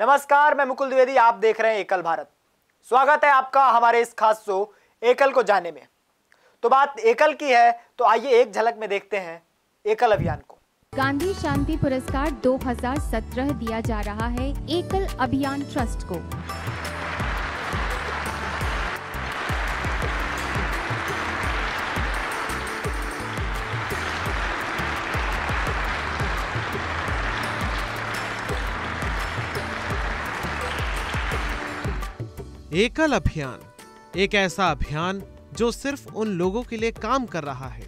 नमस्कार, मैं मुकुल द्विवेदी। आप देख रहे हैं एकल भारत। स्वागत है आपका हमारे इस खास शो एकल को जाने में। तो बात एकल की है, तो आइए एक झलक में देखते हैं एकल अभियान को। गांधी शांति पुरस्कार 2017 दिया जा रहा है एकल अभियान ट्रस्ट को। एकल अभियान एक ऐसा अभियान जो सिर्फ उन लोगों के लिए काम कर रहा है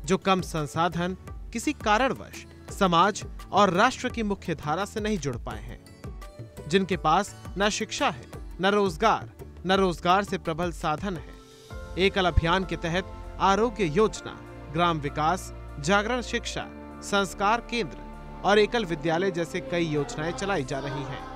जो कम संसाधन, किसी कारणवश समाज और राष्ट्र की मुख्य धारा से नहीं जुड़ पाए हैं, जिनके पास न शिक्षा है, न रोजगार से प्रबल साधन है। एकल अभियान के तहत आरोग्य योजना, ग्राम विकास, जागरण शिक्षा, संस्कार केंद्र और एकल विद्यालय जैसे कई योजनाएं चलाई जा रही हैं।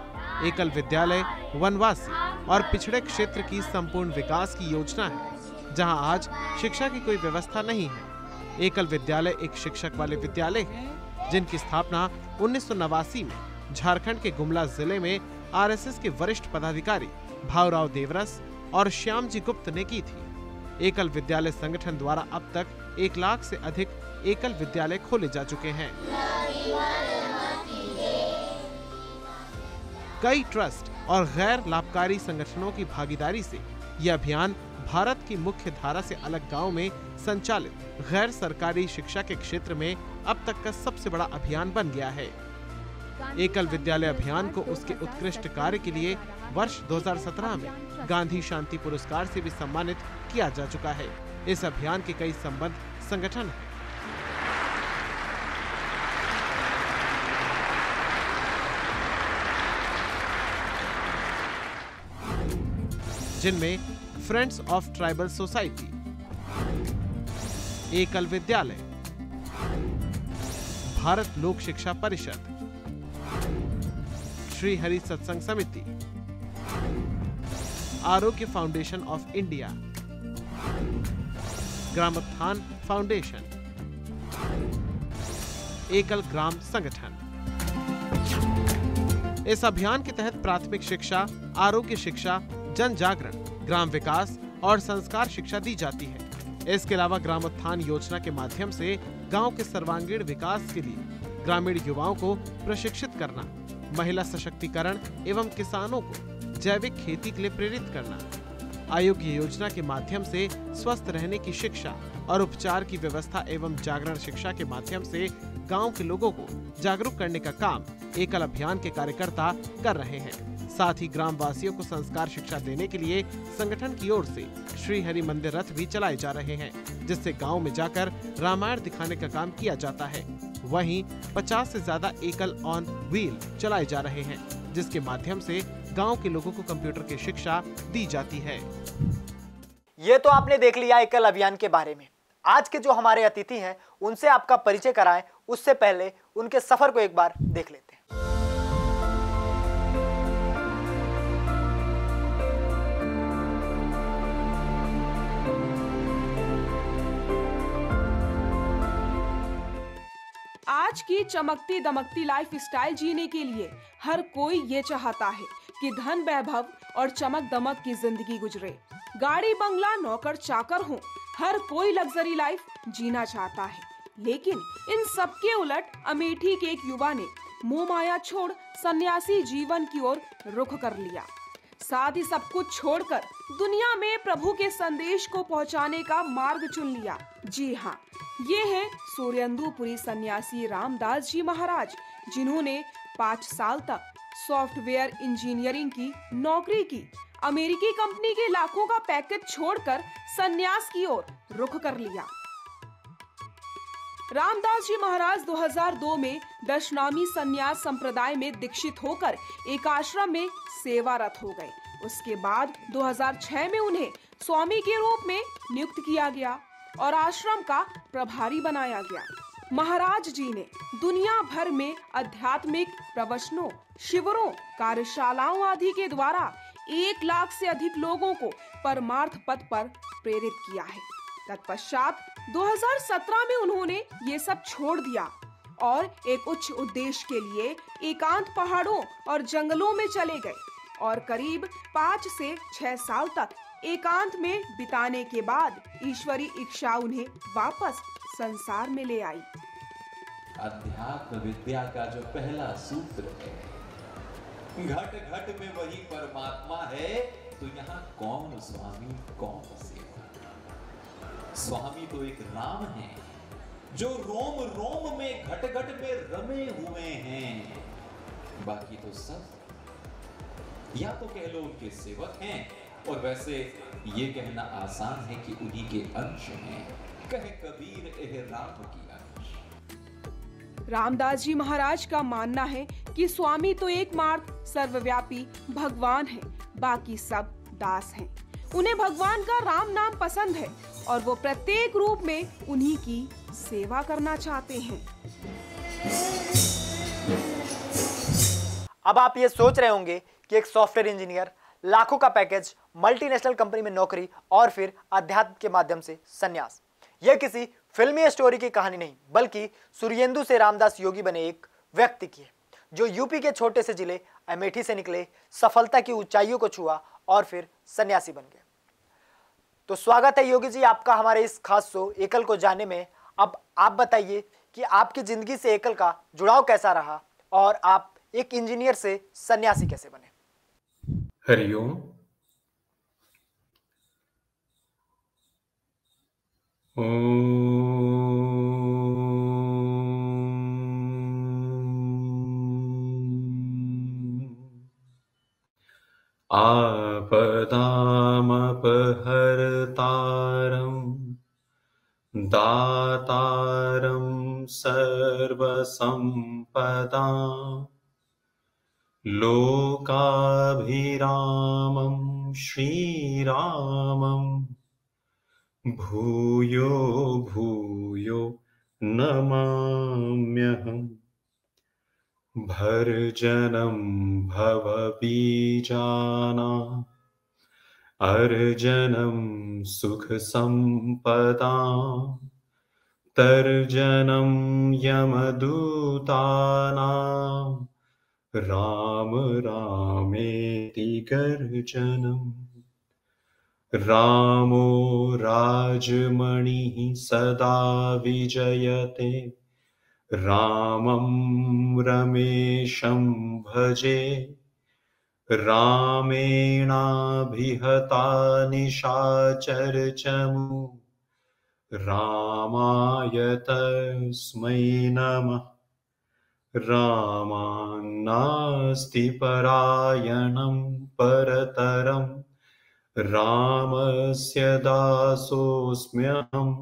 एकल विद्यालय वनवासी और पिछड़े क्षेत्र की संपूर्ण विकास की योजना है, जहां आज शिक्षा की कोई व्यवस्था नहीं है। एकल विद्यालय एक शिक्षक वाले विद्यालय है, जिनकी स्थापना 1989 में झारखंड के गुमला जिले में आरएसएस के वरिष्ठ पदाधिकारी भावराव देवरस और श्यामजी गुप्त ने की थी। एकल विद्यालय संगठन द्वारा अब तक 1 लाख से अधिक एकल विद्यालय खोले जा चुके हैं। कई ट्रस्ट और गैर लाभकारी संगठनों की भागीदारी से यह अभियान भारत की मुख्य धारा से अलग गांव में संचालित गैर सरकारी शिक्षा के क्षेत्र में अब तक का सबसे बड़ा अभियान बन गया है। एकल विद्यालय अभियान को उसके उत्कृष्ट कार्य के लिए वर्ष 2017 में गांधी शांति पुरस्कार से भी सम्मानित किया जा चुका है। इस अभियान के कई संबद्ध संगठन हैं, जिनमें फ्रेंड्स ऑफ ट्राइबल सोसाइटी, एकल विद्यालय, भारत लोक शिक्षा परिषद, श्री हरि सत्संग समिति, आरोग्य फाउंडेशन ऑफ इंडिया, ग्रामोत्थान फाउंडेशन, एकल ग्राम संगठन। इस अभियान के तहत प्राथमिक शिक्षा, आरोग्य शिक्षा, जन जागरण, ग्राम विकास और संस्कार शिक्षा दी जाती है। इसके अलावा ग्रामोत्थान योजना के माध्यम से गांव के सर्वांगीण विकास के लिए ग्रामीण युवाओं को प्रशिक्षित करना, महिला सशक्तिकरण एवं किसानों को जैविक खेती के लिए प्रेरित करना, आरोग्य योजना के माध्यम से स्वस्थ रहने की शिक्षा और उपचार की व्यवस्था एवं जागरण शिक्षा के माध्यम से गांव के लोगों को जागरूक करने का काम एकल अभियान के कार्यकर्ता कर रहे हैं। साथ ही ग्राम वासियों को संस्कार शिक्षा देने के लिए संगठन की ओर से श्री हरि मंदिर रथ भी चलाए जा रहे हैं, जिससे गांव में जाकर रामायण दिखाने का काम किया जाता है। वहीं 50 से ज्यादा एकल ऑन व्हील चलाए जा रहे हैं, जिसके माध्यम से गांव के लोगों को कंप्यूटर की शिक्षा दी जाती है। ये तो आपने देख लिया एकल अभियान के बारे में। आज के जो हमारे अतिथि हैं, उनसे आपका परिचय कराएं, उससे पहले उनके सफर को एक बार देख लेते हैं। आज की चमकती दमकती लाइफ स्टाइल जीने के लिए हर कोई ये चाहता है कि धन वैभव और चमक दमक की जिंदगी गुजरे, गाड़ी बंगला नौकर चाकर हो, हर कोई लग्जरी लाइफ जीना चाहता है। लेकिन इन सब के उलट अमेठी के एक युवा ने मोह माया छोड़ सन्यासी जीवन की ओर रुख कर लिया। साथ ही सब कुछ छोड़कर दुनिया में प्रभु के संदेश को पहुंचाने का मार्ग चुन लिया। जी हाँ, ये है सूर्यंदुपुरी सन्यासी रामदास जी महाराज, जिन्होंने 5 साल तक सॉफ्टवेयर इंजीनियरिंग की नौकरी की, अमेरिकी कंपनी के लाखों का पैकेज छोड़कर सन्यास की ओर रुख कर लिया। रामदास जी महाराज 2002 में दशनामी सन्यास संप्रदाय में दीक्षित होकर एक आश्रम में सेवारत हो गए। उसके बाद 2006 में उन्हें स्वामी के रूप में नियुक्त किया गया और आश्रम का प्रभारी बनाया गया। महाराज जी ने दुनिया भर में आध्यात्मिक प्रवचनों, शिविरों, कार्यशालाओं आदि के द्वारा 1 लाख से अधिक लोगों को परमार्थ पथ पर प्रेरित किया है। तत्पश्चात 2017 में उन्होंने ये सब छोड़ दिया और एक उच्च उद्देश्य के लिए एकांत पहाड़ों और जंगलों में चले गए और करीब 5 से 6 साल तक एकांत में बिताने के बाद ईश्वरी इच्छा उन्हें वापस संसार में ले आई। अध्यात्म विद्या का जो पहला सूत्र है, घट घट में वही परमात्मा है, तो यहाँ कौन स्वामी कौन सेवा। स्वामी तो एक राम है जो रोम रोम में घट घट में रमे हुए हैं, बाकी तो सब या तो कह लो उनके सेवक हैं, और वैसे ये कहना आसान है कि उन्हीं के अंश हैं। कहे कबीर एह राम की अंश। रामदास जी महाराज का मानना है कि स्वामी तो एकमात्र सर्वव्यापी भगवान है, बाकी सब दास हैं। उन्हें भगवान का राम नाम पसंद है और वो प्रत्येक रूप में उन्हीं की सेवा करना चाहते हैं। अब आप ये सोच रहे होंगे कि एक सॉफ्टवेयर इंजीनियर, लाखों का पैकेज, मल्टीनेशनल कंपनी में नौकरी और फिर अध्यात्म के माध्यम से संन्यास। यह किसी फिल्मी स्टोरी की कहानी नहीं, बल्कि सुरियेंदु से रामदास योगी बने एक व्यक्ति की है, जो यूपी के छोटे से जिले अमेठी से निकले, सफलता की ऊंचाइयों को छुआ और फिर सन्यासी बन गए। तो स्वागत है योगी जी आपका हमारे इस खास शो एकल को जानने में। अब आप बताइए कि आपकी जिंदगी से एकल का जुड़ाव कैसा रहा और आप एक इंजीनियर से सन्यासी कैसे बने। हरिओम। आपदामपहर्तारं दातारं सर्वसंपदां लोकाभिरामं श्रीरामं भूयो भूयो नमाम्यहम्। भर्जनं भवबीजानां अर्जनं सुखसम्पदां तर्जनं यमदूतानां राम रामेति गर्जनम्। रामो राजमणिः सदा विजयते रामं रमेशं भजे। रामेणाभिहता निशाचरचमु रामाय तस्मै नमः। रामान्नास्ति परायणं परतरं रामस्य दासोऽस्म्यहम्।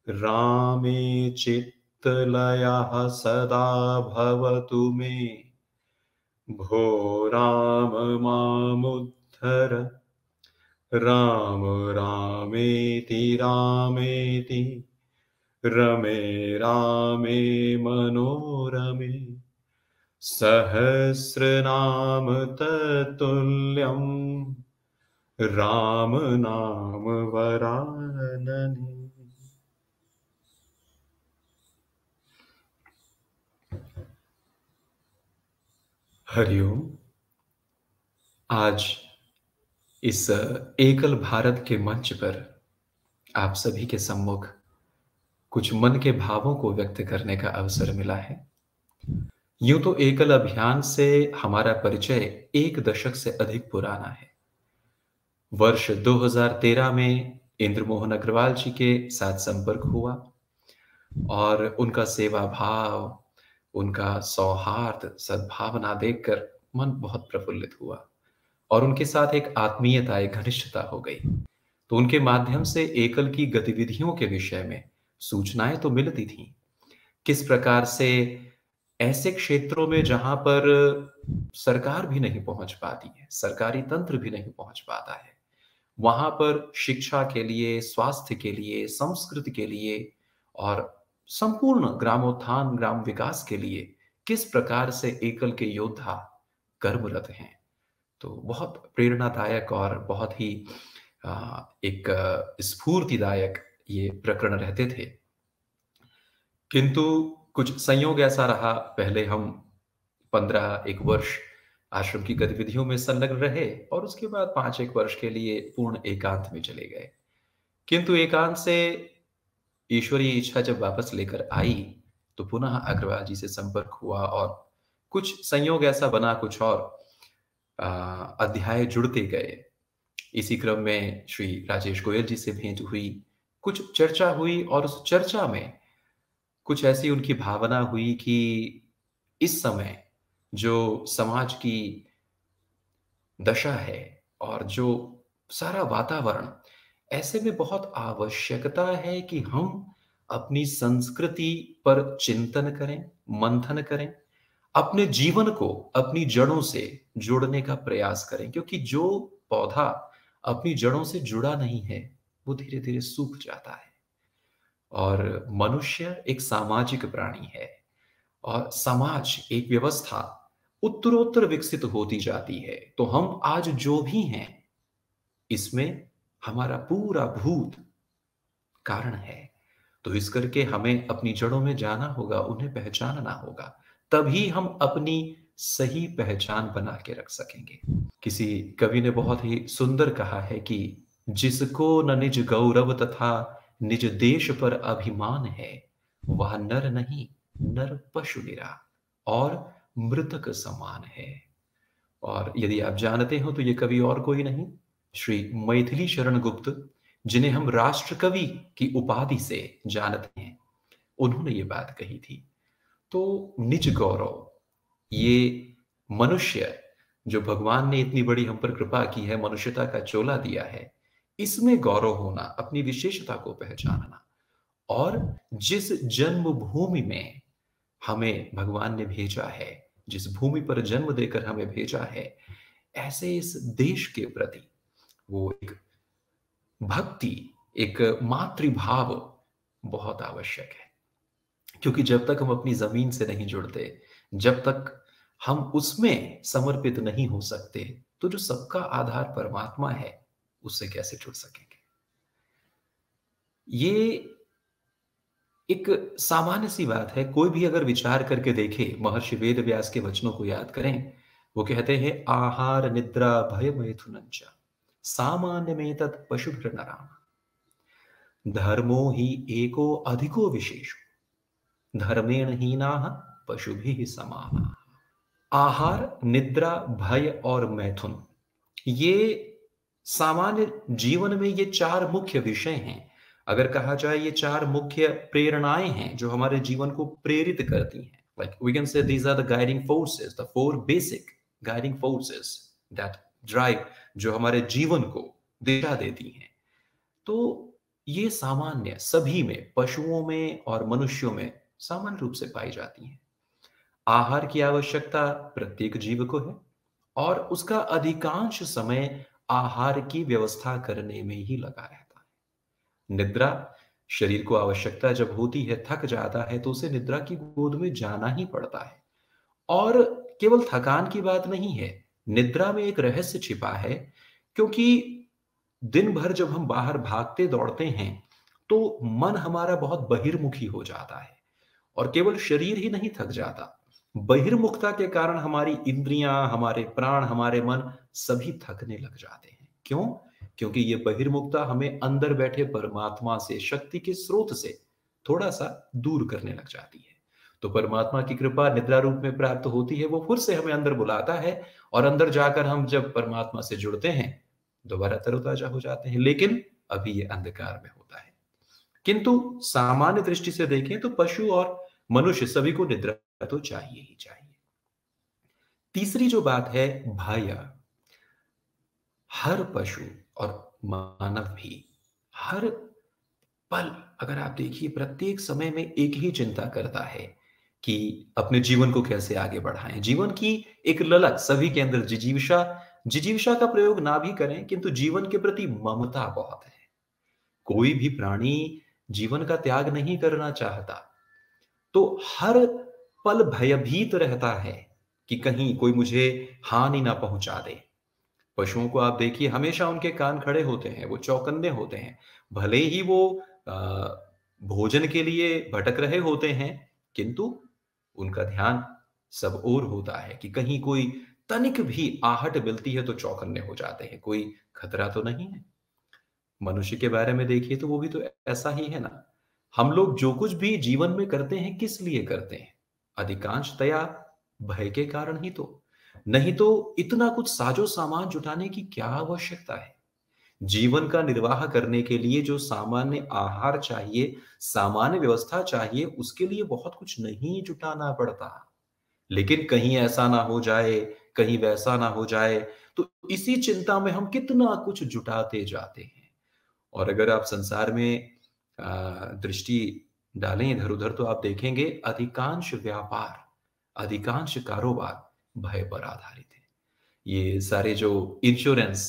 रामे चित्तलयः सदा भवतु मे भो राम मामुद्धर। राम रामेति रामेति रमे रामे मनोरमे। सहस्रनाम तत्तुल्यं राम नाम वरानने। हरिओम। आज इस एकल भारत के मंच पर आप सभी के सम्मुख कुछ मन के भावों को व्यक्त करने का अवसर मिला है। यूं तो एकल अभियान से हमारा परिचय 1 दशक से अधिक पुराना है। वर्ष 2013 में इंद्रमोहन अग्रवाल जी के साथ संपर्क हुआ और उनका सेवा भाव, उनका सौहार्द, सद्भावना देखकर मन बहुत प्रफुल्लित हुआ और उनके साथ एक आत्मीयता, एक घनिष्ठता हो गई। तो उनके माध्यम से एकल की गतिविधियों के विषय में सूचनाएं तो मिलती थीं। किस प्रकार से ऐसे क्षेत्रों में जहां पर सरकार भी नहीं पहुंच पाती है, सरकारी तंत्र भी नहीं पहुंच पाता है, वहां पर शिक्षा के लिए, स्वास्थ्य के लिए, संस्कृति के लिए और संपूर्ण ग्रामोत्थान, ग्राम विकास के लिए किस प्रकार से एकल के योद्धा कर्मरत हैं। तो बहुत प्रेरणादायक और बहुत ही एक स्फूर्तिदायक ये प्रकरण रहते थे। किंतु कुछ संयोग ऐसा रहा, पहले हम 15 वर्ष आश्रम की गतिविधियों में संलग्न रहे और उसके बाद 5 वर्ष के लिए पूर्ण एकांत में चले गए। किंतु एकांत से ईश्वरीय इच्छा जब वापस लेकर आई तो पुनः अग्रवाल जी से संपर्क हुआ और कुछ संयोग ऐसा बना, कुछ और अध्याय जुड़ते गए। इसी क्रम में श्री राजेश गोयल जी से भेंट हुई, कुछ चर्चा हुई और उस चर्चा में कुछ ऐसी उनकी भावना हुई कि इस समय जो समाज की दशा है और जो सारा वातावरण, ऐसे में बहुत आवश्यकता है कि हम अपनी संस्कृति पर चिंतन करें, मंथन करें, अपने जीवन को अपनी जड़ों से जोड़ने का प्रयास करें, क्योंकि जो पौधा अपनी जड़ों से जुड़ा नहीं है वो धीरे धीरे सूख जाता है। और मनुष्य एक सामाजिक प्राणी है और समाज, एक व्यवस्था उत्तरोत्तर विकसित होती जाती है। तो हम आज जो भी हैं इसमें हमारा पूरा भूत कारण है। तो इस करके हमें अपनी जड़ों में जाना होगा, उन्हें पहचानना होगा, तभी हम अपनी सही पहचान बना के रख सकेंगे। किसी कवि ने बहुत ही सुंदर कहा है कि जिसको न निज गौरव तथा निज देश पर अभिमान है, वह नर नहीं, नर पशु निरा और मृतक समान है। और यदि आप जानते हो तो ये कवि और कोई नहीं, श्री मैथिली शरण गुप्त, जिन्हें हम राष्ट्र कवि की उपाधि से जानते हैं, उन्होंने ये बात कही थी। तो निज गौरव, ये मनुष्य जो भगवान ने इतनी बड़ी हम पर कृपा की है, मनुष्यता का चोला दिया है, इसमें गौरव होना, अपनी विशेषता को पहचानना, और जिस जन्मभूमि में हमें भगवान ने भेजा है, जिस भूमि पर जन्म देकर हमें भेजा है, ऐसे इस देश के प्रति वो एक भक्ति, एक मातृभाव बहुत आवश्यक है। क्योंकि जब तक हम अपनी जमीन से नहीं जुड़ते, जब तक हम उसमें समर्पित नहीं हो सकते, तो जो सबका आधार परमात्मा है उससे कैसे जुड़ सकेंगे। ये एक सामान्य सी बात है, कोई भी अगर विचार करके देखे, महर्षि वेद व्यास के वचनों को याद करें, वो कहते हैं आहार निद्रा भय मैथुनंच सामान्य में तत् पशुभिर नराम धर्मो ही एको अधिको विशेषो धर्मेण हीनाः पशुभिः समानाः। आहार, निद्रा, भय और मैथुन, ये सामान्य जीवन में ये 4 मुख्य विषय हैं। अगर कहा जाए ये 4 मुख्य प्रेरणाएं हैं जो हमारे जीवन को प्रेरित करती हैं। Like we can say these are the guiding forces, the 4 basic guiding forces that drive, जो हमारे जीवन को दिशा देती हैं। तो ये सामान्य सभी में, पशुओं में और मनुष्यों में सामान्य रूप से पाई जाती हैं। आहार की आवश्यकता प्रत्येक जीव को है और उसका अधिकांश समय आहार की व्यवस्था करने में ही लगा रहता है। निद्रा, शरीर को आवश्यकता जब होती है, थक जाता है, तो उसे निद्रा की गोद में जाना ही पड़ता है। और केवल थकान की बात नहीं है, निद्रा में एक रहस्य छिपा है, क्योंकि दिन भर जब हम बाहर भागते दौड़ते हैं तो मन हमारा बहुत बहिर्मुखी हो जाता है। और केवल शरीर ही नहीं थक जाता, बहिर्मुखता के कारण हमारी इंद्रियां, हमारे प्राण, हमारे मन सभी थकने लग जाते हैं। क्यों? क्योंकि ये बहिर्मुखता हमें अंदर बैठे परमात्मा से, शक्ति के स्रोत से थोड़ा सा दूर करने लग जाती है। तो परमात्मा की कृपा निद्रा रूप में प्राप्त होती है, वो फिर से हमें अंदर बुलाता है और अंदर जाकर हम जब परमात्मा से जुड़ते हैं दोबारा तरोताजा हो जाते हैं। लेकिन अभी ये अंधकार में होता है। किंतु सामान्य दृष्टि से देखें तो पशु और मनुष्य सभी को निद्रा तो चाहिए ही चाहिए। तीसरी जो बात है भय, हर पशु और मानव भी हर पल, अगर आप देखिए, प्रत्येक समय में एक ही चिंता करता है कि अपने जीवन को कैसे आगे बढ़ाएं। जीवन की एक ललक सभी के अंदर, जिजीविषा का प्रयोग ना भी करें, किंतु जीवन के प्रति ममता बहुत है। कोई भी प्राणी जीवन का त्याग नहीं करना चाहता, तो हर पल भयभीत रहता है कि कहीं कोई मुझे हानि ना पहुंचा दे। पशुओं को आप देखिए, हमेशा उनके कान खड़े होते हैं, वो चौकन्ने होते हैं। भले ही वो भोजन के लिए भटक रहे होते हैं, किंतु उनका ध्यान सब और होता है कि कहीं कोई तनिक भी आहट मिलती है तो चौकन्ने हो जाते हैं, कोई खतरा तो नहीं है। मनुष्य के बारे में देखिए तो वो भी तो ऐसा ही है ना। हम लोग जो कुछ भी जीवन में करते हैं किस लिए करते हैं? अधिकांशतया भय के कारण ही तो। नहीं तो इतना कुछ साजो सामान जुटाने की क्या आवश्यकता है? जीवन का निर्वाह करने के लिए जो सामान्य आहार चाहिए, सामान्य व्यवस्था चाहिए, उसके लिए बहुत कुछ नहीं जुटाना पड़ता। लेकिन कहीं ऐसा ना हो जाए, कहीं वैसा ना हो जाए, तो इसी चिंता में हम कितना कुछ जुटाते जाते हैं। और अगर आप संसार में दृष्टि डालें इधर-उधर तो आप देखेंगे अधिकांश व्यापार, अधिकांश कारोबार भय पर आधारित है। ये सारे जो इंश्योरेंस,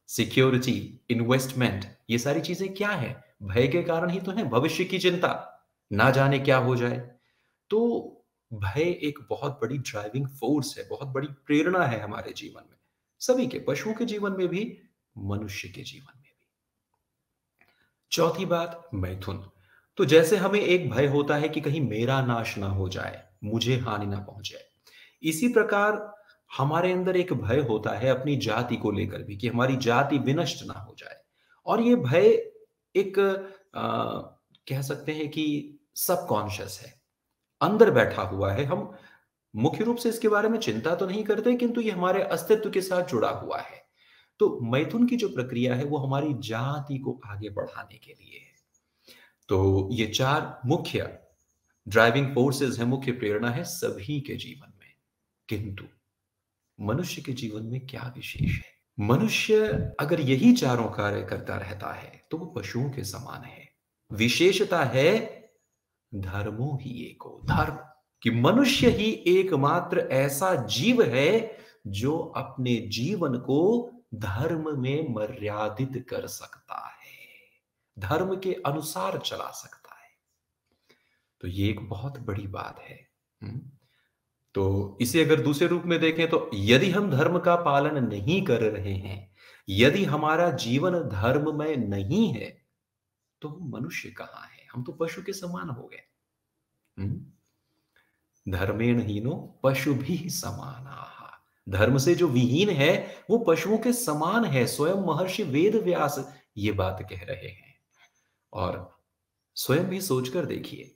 सिक्योरिटी, इन्वेस्टमेंट, ये सारी चीजें क्या है? भय के कारण ही तो है। भविष्य की चिंता, ना जाने क्या हो जाए। तो भय एक बहुत बड़ी ड्राइविंग फोर्स है, बहुत बड़ी प्रेरणा है हमारे जीवन में, सभी के, पशुओं के जीवन में भी, मनुष्य के जीवन में भी। चौथी बात, मैथुन। तो जैसे हमें एक भय होता है कि कहीं मेरा नाश ना हो जाए, मुझे हानि ना पहुंचे, इसी प्रकार हमारे अंदर एक भय होता है अपनी जाति को लेकर भी कि हमारी जाति विनष्ट ना हो जाए। और ये भय एक कह सकते हैं कि सबकॉन्शियस है, अंदर बैठा हुआ है। हम मुख्य रूप से इसके बारे में चिंता तो नहीं करते, किंतु ये हमारे अस्तित्व के साथ जुड़ा हुआ है। तो मैथुन की जो प्रक्रिया है वो हमारी जाति को आगे बढ़ाने के लिए है। तो ये चार मुख्य ड्राइविंग फोर्सेस है, मुख्य प्रेरणा है सभी के जीवन में। किंतु मनुष्य के जीवन में क्या विशेष है? मनुष्य अगर यही चारों कार्य करता रहता है तो वो पशुओं के समान है। विशेषता है धर्मो ही एको, धर्म, कि मनुष्य ही एकमात्र ऐसा जीव है जो अपने जीवन को धर्म में मर्यादित कर सकता है, धर्म के अनुसार चला सकता है। तो ये एक बहुत बड़ी बात है। तो इसे अगर दूसरे रूप में देखें तो यदि हम धर्म का पालन नहीं कर रहे हैं, यदि हमारा जीवन धर्म में नहीं है, तो हम मनुष्य कहां है? हम तो पशु के समान हो गए। धर्मेण हीनो पशु भी समाना। धर्म से जो विहीन है वो पशुओं के समान है। स्वयं महर्षि वेद व्यास ये बात कह रहे हैं। और स्वयं भी सोचकर देखिए,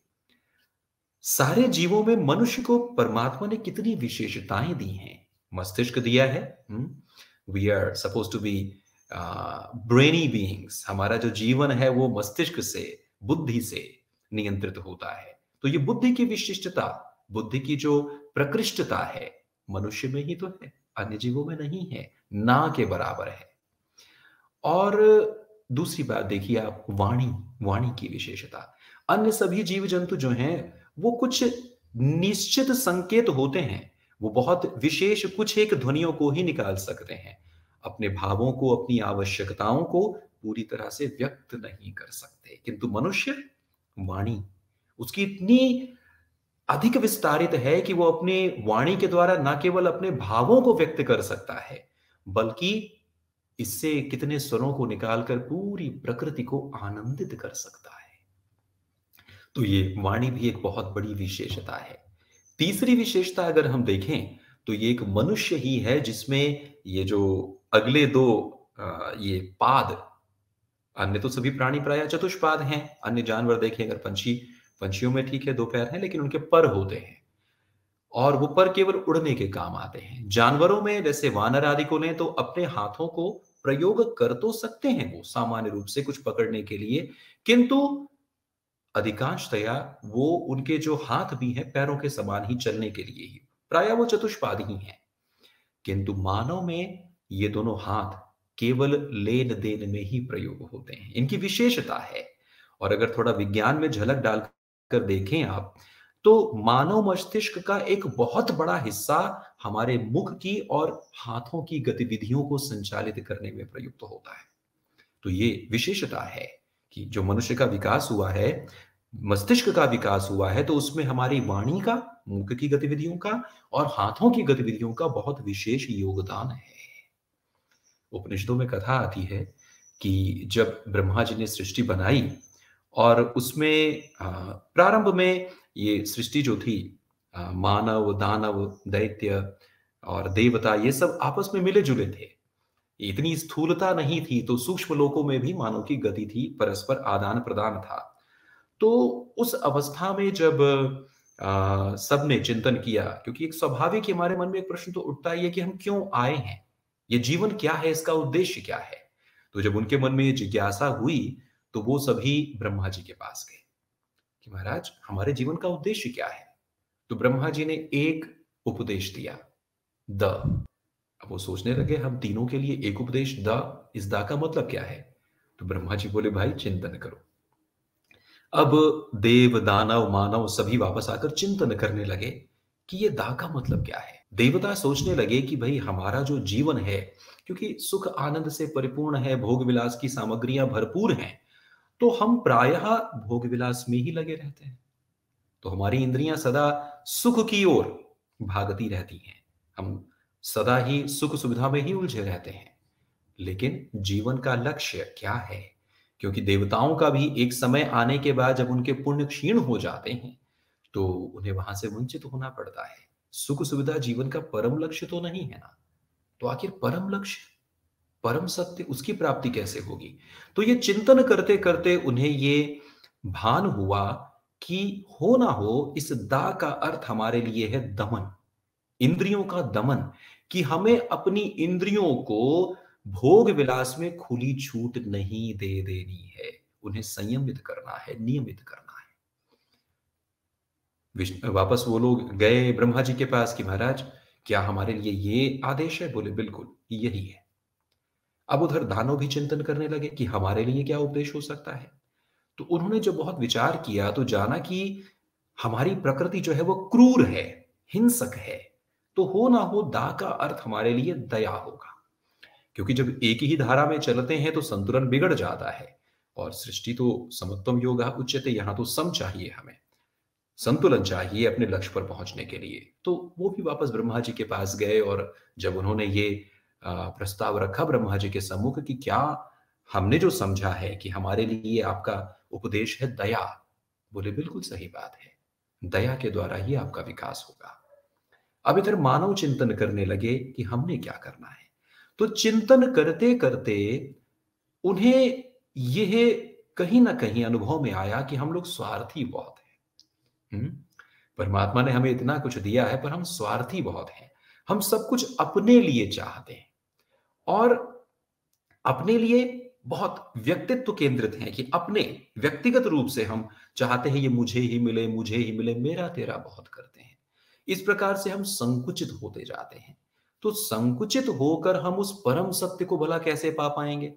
सारे जीवों में मनुष्य को परमात्मा ने कितनी विशेषताएं दी हैं। मस्तिष्क दिया है, we are suppose to be brainy beings. हमारा जो जीवन है वो मस्तिष्क से, बुद्धि से नियंत्रित होता है। तो ये बुद्धि की विशिष्टता, बुद्धि की जो प्रकृष्टता है, मनुष्य में ही तो है, अन्य जीवों में नहीं है, ना के बराबर है। और दूसरी बात देखिए आप, वाणी की विशेषता। अन्य सभी जीव जंतु जो हैं वो कुछ निश्चित संकेत होते हैं, वो बहुत विशेष कुछ एक ध्वनियों को ही निकाल सकते हैं, अपने भावों को, अपनी आवश्यकताओं को पूरी तरह से व्यक्त नहीं कर सकते। किंतु मनुष्य, वाणी उसकी इतनी अधिक विस्तारित है कि वो अपने वाणी के द्वारा न केवल अपने भावों को व्यक्त कर सकता है, बल्कि इससे कितने स्वरों को निकालकर पूरी प्रकृति को आनंदित कर सकता है। तो ये वाणी भी एक बहुत बड़ी विशेषता है। तीसरी विशेषता अगर हम देखें तो ये एक मनुष्य ही है जिसमें ये जो अगले दो ये पाद, अन्य तो सभी प्राणी प्राय चतुष्पाद हैं। अन्य जानवर देखें, अगर पंछियों में ठीक है 2 पैर हैं, लेकिन उनके पर होते हैं और वो पर केवल उड़ने के काम आते हैं। जानवरों में जैसे वानर आदि को लें तो अपने हाथों को प्रयोग कर तो सकते हैं वो सामान्य रूप से कुछ पकड़ने के लिए, किंतु अधिकांशतया वो उनके जो हाथ भी हैं पैरों के समान ही चलने के लिए ही, प्राय वो चतुष्पाद ही हैं। किंतु मानव में ये दोनों हाथ केवल लेन देन में ही प्रयोग होते हैं, इनकी विशेषता है। और अगर थोड़ा विज्ञान में झलक डालकर देखें आप तो मानव मस्तिष्क का एक बहुत बड़ा हिस्सा हमारे मुख की और हाथों की गतिविधियों को संचालित करने में प्रयुक्त होता है। तो ये विशेषता है कि जो मनुष्य का विकास हुआ है, मस्तिष्क का विकास हुआ है, तो उसमें हमारी वाणी का, मुख की गतिविधियों का और हाथों की गतिविधियों का बहुत विशेष योगदान है। उपनिषदों में कथा आती है कि जब ब्रह्मा जी ने सृष्टि बनाई और उसमें प्रारंभ में ये सृष्टि जो थी, मानव, दानव, दैत्य और देवता, ये सब आपस में मिले जुले थे। इतनी स्थूलता नहीं थी, तो सूक्ष्म लोकों में भी मानव की गति थी, परस्पर आदान प्रदान था। तो उस अवस्था में जब सबने चिंतन किया, क्योंकि एक स्वाभाविक हमारे मन में एक प्रश्न तो उठता ही है कि हम क्यों आए हैं, ये जीवन क्या है, इसका उद्देश्य क्या है। तो जब उनके मन में ये जिज्ञासा हुई तो वो सभी ब्रह्मा जी के पास गए कि महाराज हमारे जीवन का उद्देश्य क्या है। तो ब्रह्मा जी ने एक उपदेश दिया, द। अब वो सोचने लगे हम तीनों के लिए एक उपदेश, द, इस दा का मतलब क्या है। तो ब्रह्मा जी बोले भाई चिंतन करो। अब देव, दानव, मानव सभी वापस आकर चिंतन करने लगे कि ये दा का मतलब क्या है। देवता सोचने लगे कि भाई हमारा जो जीवन है, क्योंकि सुख आनंद से परिपूर्ण है, भोग विलास की सामग्रियां भरपूर हैं, तो हम प्रायः भोग विलास में ही लगे रहते हैं। तो हमारी इंद्रियां सदा सुख की ओर भागती रहती हैं, हम सदा ही सुख सुविधा में ही उलझे रहते हैं। लेकिन जीवन का लक्ष्य क्या है? क्योंकि देवताओं का भी एक समय आने के बाद जब उनके पुण्य क्षीण हो जाते हैं तो उन्हें वहां से वंचित होना पड़ता है। सुख सुविधा जीवन का परम लक्ष्य तो नहीं है ना। तो आखिर परम लक्ष्य, परम सत्य, उसकी प्राप्ति कैसे होगी? तो ये चिंतन करते करते उन्हें ये भान हुआ कि हो ना हो इस दा का अर्थ हमारे लिए है दमन, इंद्रियों का दमन, कि हमें अपनी इंद्रियों को भोग विलास में खुली छूट नहीं दे देनी है, उन्हें संयमित करना है, नियमित करना है। वापस वो लोग गए ब्रह्मा जी के पास कि महाराज क्या हमारे लिए ये आदेश है? बोले बिल्कुल यही है। अब उधर दानव भी चिंतन करने लगे कि हमारे लिए क्या उपदेश हो सकता है। तो उन्होंने जो बहुत विचार किया तो जाना कि हमारी प्रकृति जो है वो क्रूर है, हिंसक है, तो हो ना हो दा का अर्थ हमारे लिए दया होगा। क्योंकि जब एक ही धारा में चलते हैं तो संतुलन बिगड़ जाता है, और सृष्टि तो समत्वम योगा उच्यते, यहां तो सम चाहिए, हमें संतुलन चाहिए अपने लक्ष्य पर पहुंचने के लिए। तो वो भी वापस ब्रह्मा जी के पास गए, और जब उन्होंने ये प्रस्ताव रखा ब्रह्मा जी के सम्मुख कि क्या हमने जो समझा है कि हमारे लिए आपका उपदेश है दया, बोले बिल्कुल सही बात है, दया के द्वारा ही आपका विकास होगा। अब इधर मानव चिंतन करने लगे कि हमने क्या करना है। तो चिंतन करते करते उन्हें यह कहीं ना कहीं अनुभव में आया कि हम लोग स्वार्थी बहुत हैं। परमात्मा ने हमें इतना कुछ दिया है पर हम स्वार्थी बहुत हैं। हम सब कुछ अपने लिए चाहते हैं और अपने लिए बहुत व्यक्तित्व केंद्रित हैं कि अपने व्यक्तिगत रूप से हम चाहते हैं ये मुझे ही मिले, मुझे ही मिले, मेरा तेरा बहुत करते हैं। इस प्रकार से हम संकुचित होते जाते हैं। तो संकुचित होकर हम उस परम सत्य को भला कैसे पा पाएंगे?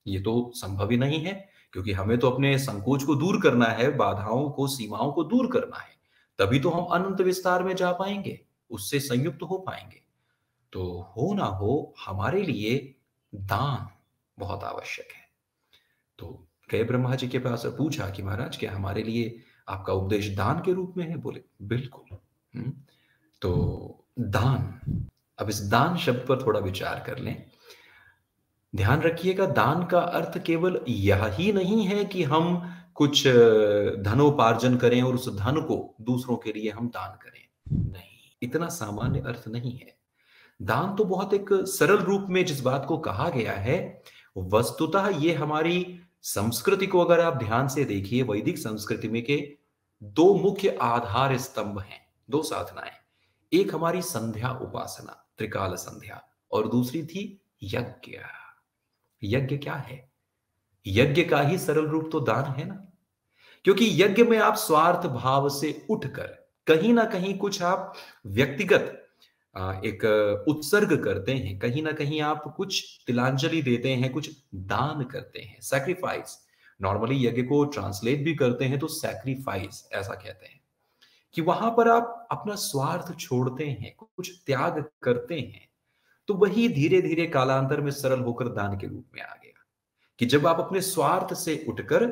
ये तो संभव ही नहीं है, क्योंकि हमें तो अपने संकोच को दूर करना है, बाधाओं को, सीमाओं को दूर करना है, तभी तो हम अनंत विस्तार में जा पाएंगे, उससे संयुक्त हो पाएंगे। तो हो ना हो हमारे लिए दान बहुत आवश्यक है। तो गए ब्रह्मा जी के पास और पूछा कि महाराज क्या हमारे लिए आपका उपदेश दान के रूप में है? बोले बिल्कुल। तो दान, अब इस दान शब्द पर थोड़ा विचार कर लें। ध्यान रखिएगा, दान का अर्थ केवल यह ही नहीं है कि हम कुछ धनोपार्जन करें और उस धन को दूसरों के लिए हम दान करें, नहीं, इतना सामान्य अर्थ नहीं है। दान तो बहुत एक सरल रूप में जिस बात को कहा गया है, वस्तुतः ये हमारी संस्कृति को अगर आप ध्यान से देखिए, वैदिक संस्कृति में के दो मुख्य आधार स्तंभ हैं, दो साधनाएं। एक हमारी संध्या उपासना, त्रिकाल संध्या, और दूसरी थी यज्ञ। यज्ञ क्या है? यज्ञ का ही सरल रूप तो दान है ना, क्योंकि यज्ञ में आप स्वार्थ भाव से उठकर कहीं ना कहीं कुछ आप व्यक्तिगत एक उत्सर्ग करते हैं, कहीं ना कहीं आप कुछ तिलांजलि देते हैं, कुछ दान करते हैं, सैक्रिफाइस। नॉर्मली यज्ञ को ट्रांसलेट भी करते हैं तो सैक्रिफाइस ऐसा कहते हैं, कि वहां पर आप अपना स्वार्थ छोड़ते हैं, कुछ त्याग करते हैं। तो वही धीरे धीरे कालांतर में सरल होकर दान के रूप में आ गया, कि जब आप अपने स्वार्थ से उठकर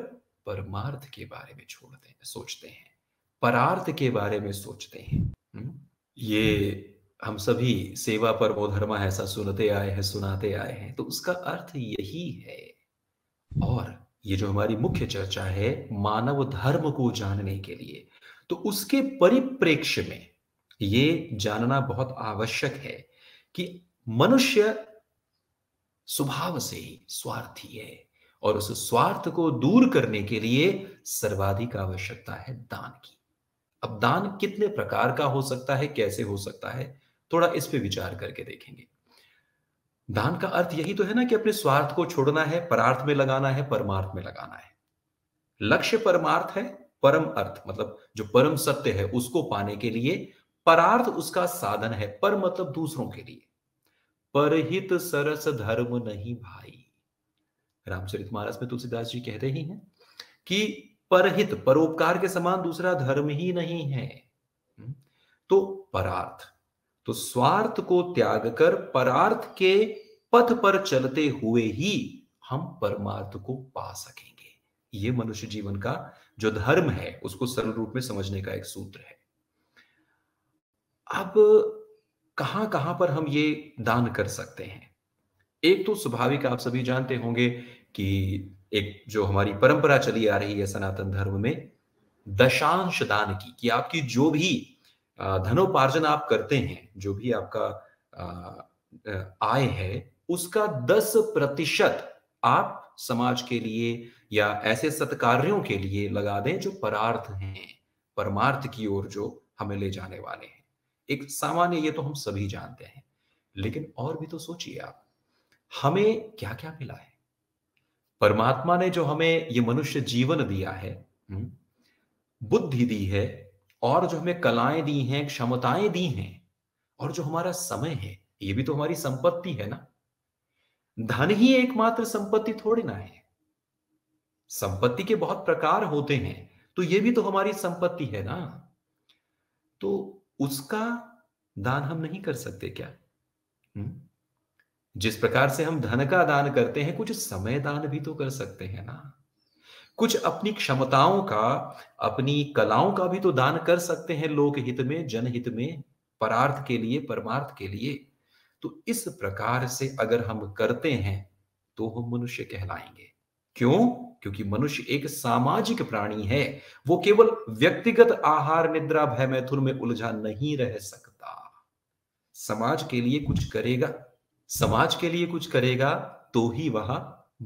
परमार्थ के बारे में छोड़ते हैं, सोचते हैं, परार्थ के बारे में सोचते हैं। ये हम सभी सेवा परमो धर्म ऐसा सुनते आए हैं, सुनाते आए हैं, तो उसका अर्थ यही है। और ये जो हमारी मुख्य चर्चा है मानव धर्म को जानने के लिए, तो उसके परिप्रेक्ष्य में ये जानना बहुत आवश्यक है कि मनुष्य स्वभाव से ही स्वार्थी है और उस स्वार्थ को दूर करने के लिए सर्वाधिक आवश्यकता है दान की। अब दान कितने प्रकार का हो सकता है, कैसे हो सकता है, थोड़ा इस पे विचार करके देखेंगे। दान का अर्थ यही तो है ना कि अपने स्वार्थ को छोड़ना है, परार्थ में लगाना है, परमार्थ में लगाना है। लक्ष्य परमार्थ है, परम अर्थ मतलब जो परम सत्य है उसको पाने के लिए, परार्थ उसका साधन है, पर मतलब दूसरों के लिए। परहित सरस धर्म नहीं भाई, रामचरितमानस में तुलसीदास जी कहते ही हैं कि परहित परोपकार के समान दूसरा धर्म ही नहीं है। तो परार्थ, तो स्वार्थ को त्याग कर परार्थ के पथ पर चलते हुए ही हम परमार्थ को पा सकेंगे। ये मनुष्य जीवन का जो धर्म है उसको सरल रूप में समझने का एक सूत्र है। अब कहां कहां पर हम ये दान कर सकते हैं? एक तो स्वाभाविक आप सभी जानते होंगे कि एक जो हमारी परंपरा चली आ रही है सनातन धर्म में, दशांश दान की, कि आपकी जो भी धनोपार्जन आप करते हैं, जो भी आपका आय है, उसका 10% आप समाज के लिए या ऐसे सत्कार्यों के लिए लगा दें जो परार्थ हैं, परमार्थ की ओर जो हमें ले जाने वाले हैं। एक सामान्य ये तो हम सभी जानते हैं, लेकिन और भी तो सोचिए आप, हमें क्या क्या मिला है। परमात्मा ने जो हमें ये मनुष्य जीवन दिया है, बुद्धि दी है, और जो हमें कलाएं दी हैं, क्षमताएं दी हैं, और जो हमारा समय है, ये भी तो हमारी संपत्ति है ना। धन ही एकमात्र संपत्ति थोड़ी ना है, संपत्ति के बहुत प्रकार होते हैं, तो ये भी तो हमारी संपत्ति है ना। तो उसका दान हम नहीं कर सकते क्या? जिस प्रकार से हम धन का दान करते हैं, कुछ समय दान भी तो कर सकते हैं ना। कुछ अपनी क्षमताओं का, अपनी कलाओं का भी तो दान कर सकते हैं, लोक हित में, जनहित में, परार्थ के लिए, परमार्थ के लिए। तो इस प्रकार से अगर हम करते हैं तो हम मनुष्य कहलाएंगे। क्यों? क्योंकि मनुष्य एक सामाजिक प्राणी है, वो केवल व्यक्तिगत आहार निद्रा भय मैथुन में उलझा नहीं रह सकता। समाज के लिए कुछ करेगा, समाज के लिए कुछ करेगा तो ही वह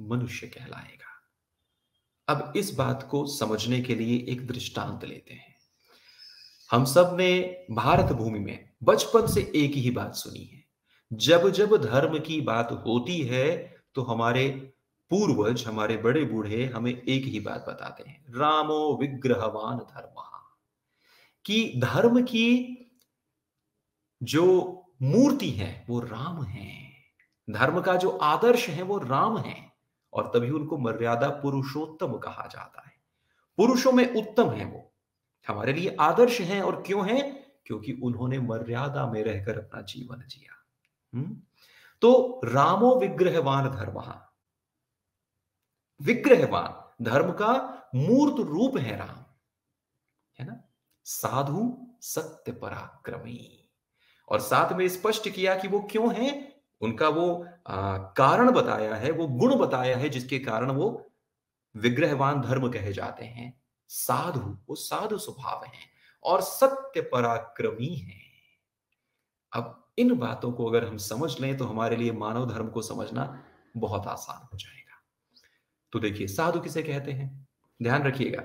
मनुष्य कहलाएगा। अब इस बात को समझने के लिए एक दृष्टांत लेते हैं। हम सब ने भारत भूमि में बचपन से एक ही बात सुनी है, जब जब धर्म की बात होती है तो हमारे पूर्वज, हमारे बड़े बूढ़े हमें एक ही बात बताते हैं, रामो विग्रहवान धर्मः, कि धर्म की जो मूर्ति है वो राम है, धर्म का जो आदर्श है वो राम है, और तभी उनको मर्यादा पुरुषोत्तम कहा जाता है। पुरुषों में उत्तम है वो, हमारे लिए आदर्श हैं। और क्यों हैं? क्योंकि उन्होंने मर्यादा में रहकर अपना जीवन जिया। तो रामो विग्रहवान धर्मः, विग्रहवान धर्म का मूर्त रूप है राम, है ना। साधु सत्य पराक्रमी, और साथ में स्पष्ट किया कि वो क्यों है, उनका वो कारण बताया है, वो गुण बताया है जिसके कारण वो विग्रहवान धर्म कहे जाते हैं। साधु, वो साधु स्वभाव है, और सत्य पराक्रमी है। अब इन बातों को अगर हम समझ लें तो हमारे लिए मानव धर्म को समझना बहुत आसान हो जाएगा। तो देखिए, साधु किसे कहते हैं, ध्यान रखिएगा।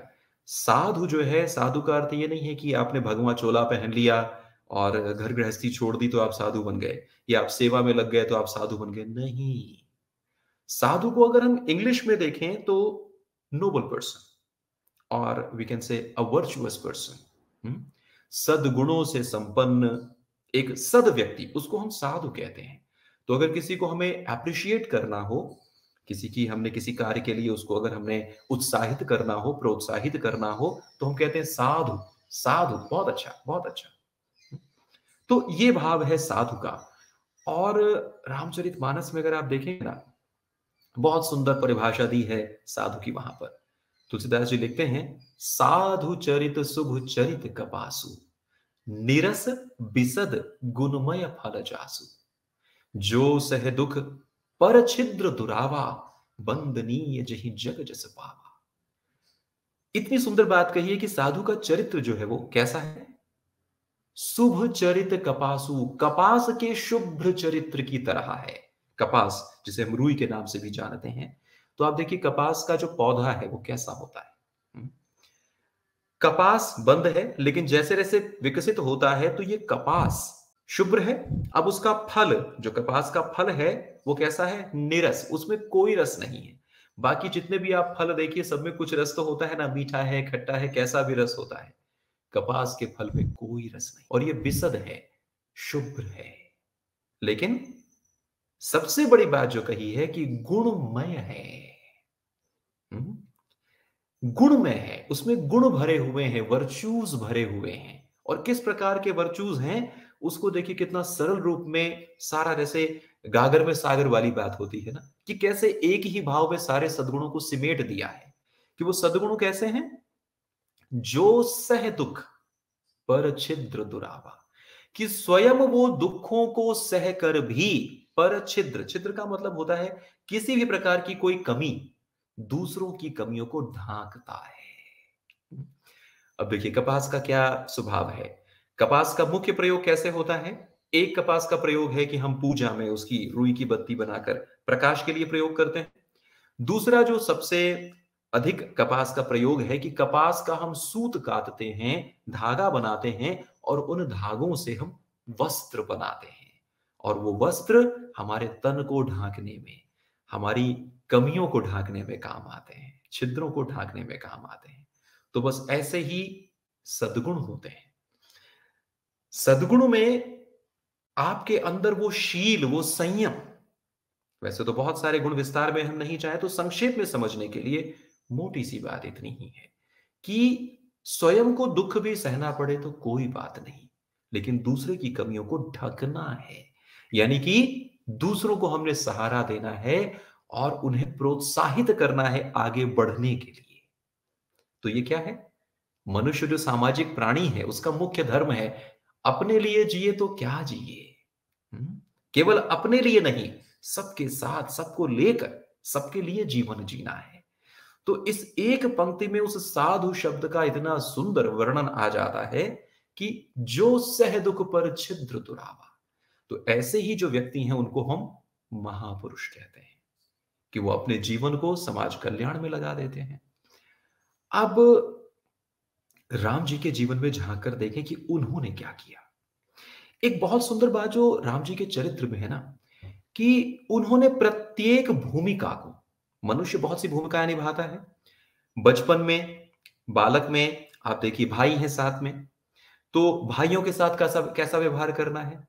साधु जो है, साधु का अर्थ ये नहीं है कि आपने भगवा चोला पहन लिया और घर गृहस्थी छोड़ दी तो आप साधु बन गए, या आप सेवा में लग गए तो आप साधु बन गए, नहीं। साधु को अगर हम इंग्लिश में देखें तो नोबल पर्सन, और we can say a virtuous person, सद्गुणों से संपन्न एक सद व्यक्ति, उसको हम साधु कहते हैं। तो अगर किसी को हमें अप्रिशिएट करना हो, किसी की हमने किसी कार्य के लिए उसको अगर हमने उत्साहित करना हो, प्रोत्साहित करना हो, तो हम कहते हैं साधु, साधु, बहुत अच्छा, बहुत अच्छा। तो ये भाव है साधु का। और रामचरितमानस में अगर आप देखेंगे ना, बहुत सुंदर परिभाषा दी है साधु की वहां पर। तुलसीदास जी लिखते हैं, साधु चरित शुभ चरित कपासु, निरस बिसद गुणमय फल जासु, जो सह दुख पर छिद्र दुरावा, बंदनीय जही जग जस पावा। इतनी सुंदर बात कही है कि साधु का चरित्र जो है वो कैसा है? शुभ चरित कपासु, कपास के शुभ्र चरित्र की तरह है। कपास जिसे हम रुई के नाम से भी जानते हैं, तो आप देखिए कपास का जो पौधा है वो कैसा होता है। कपास बंद है, लेकिन जैसे जैसे विकसित होता है तो ये कपास शुभ्र है। अब उसका फल, जो कपास का फल है वो कैसा है? निरस, उसमें कोई रस नहीं है। बाकी जितने भी आप फल देखिए सब में कुछ रस तो होता है ना, मीठा है, खट्टा है, कैसा भी रस होता है। कपास के फल में कोई रस नहीं, और ये विशद है, शुभ्र है। लेकिन सबसे बड़ी बात जो कही है कि गुणमय है। गुणमय है, उसमें गुण भरे हुए हैं, वर्चूज भरे हुए हैं। और किस प्रकार के वर्चूज हैं उसको देखिए, कितना सरल रूप में सारा, जैसे गागर में सागर वाली बात होती है ना, कि कैसे एक ही भाव में सारे सद्गुणों को सिमेट दिया है। कि वो सद्गुण कैसे हैं? जो सह दुख पर छिद्र दुरावा, कि स्वयं वो दुखों को सह कर भी पर छिद्र, छिद्र का मतलब होता है किसी भी प्रकार की कोई कमी, दूसरों की कमियों को ढांकता है। अब देखिए कपास का क्या स्वभाव है। कपास का मुख्य प्रयोग कैसे होता है? एक कपास का प्रयोग है कि हम पूजा में उसकी रुई की बत्ती बनाकर प्रकाश के लिए प्रयोग करते हैं। दूसरा जो सबसे अधिक कपास का प्रयोग है कि कपास का हम सूत काटते हैं, धागा बनाते हैं, और उन धागों से हम वस्त्र बनाते हैं। और वो वस्त्र हमारे तन को ढांकने में, हमारी कमियों को ढांकने में काम आते हैं, छिद्रों को ढांकने में काम आते हैं। तो बस ऐसे ही सद्गुण होते हैं। सद्गुण में आपके अंदर वो शील, वो संयम, वैसे तो बहुत सारे गुण विस्तार में हम नहीं चाहे तो संक्षेप में समझने के लिए मोटी सी बात इतनी ही है कि स्वयं को दुख भी सहना पड़े तो कोई बात नहीं, लेकिन दूसरे की कमियों को ढकना है। यानी कि दूसरों को हमने सहारा देना है और उन्हें प्रोत्साहित करना है आगे बढ़ने के लिए। तो ये क्या है? मनुष्य जो सामाजिक प्राणी है उसका मुख्य धर्म है अपने लिए जिए तो क्या जिए, केवल अपने लिए नहीं, सबके साथ, सबको लेकर, सबके लिए जीवन जीना है। तो इस एक पंक्ति में उस साधु शब्द का इतना सुंदर वर्णन आ जाता है कि जो सह दुख पर छिद्र दुरावा। तो ऐसे ही जो व्यक्ति हैं उनको हम महापुरुष कहते हैं, कि वो अपने जीवन को समाज कल्याण में लगा देते हैं। अब राम जी के जीवन में झांक कर देखें कि उन्होंने क्या किया। एक बहुत सुंदर बात जो राम जी के चरित्र में है ना, कि उन्होंने प्रत्येक भूमिका को, मनुष्य बहुत सी भूमिकाएं निभाता है। बचपन में, बालक में आप देखिए भाई हैं साथ में, तो भाइयों के साथ कैसा व्यवहार करना है,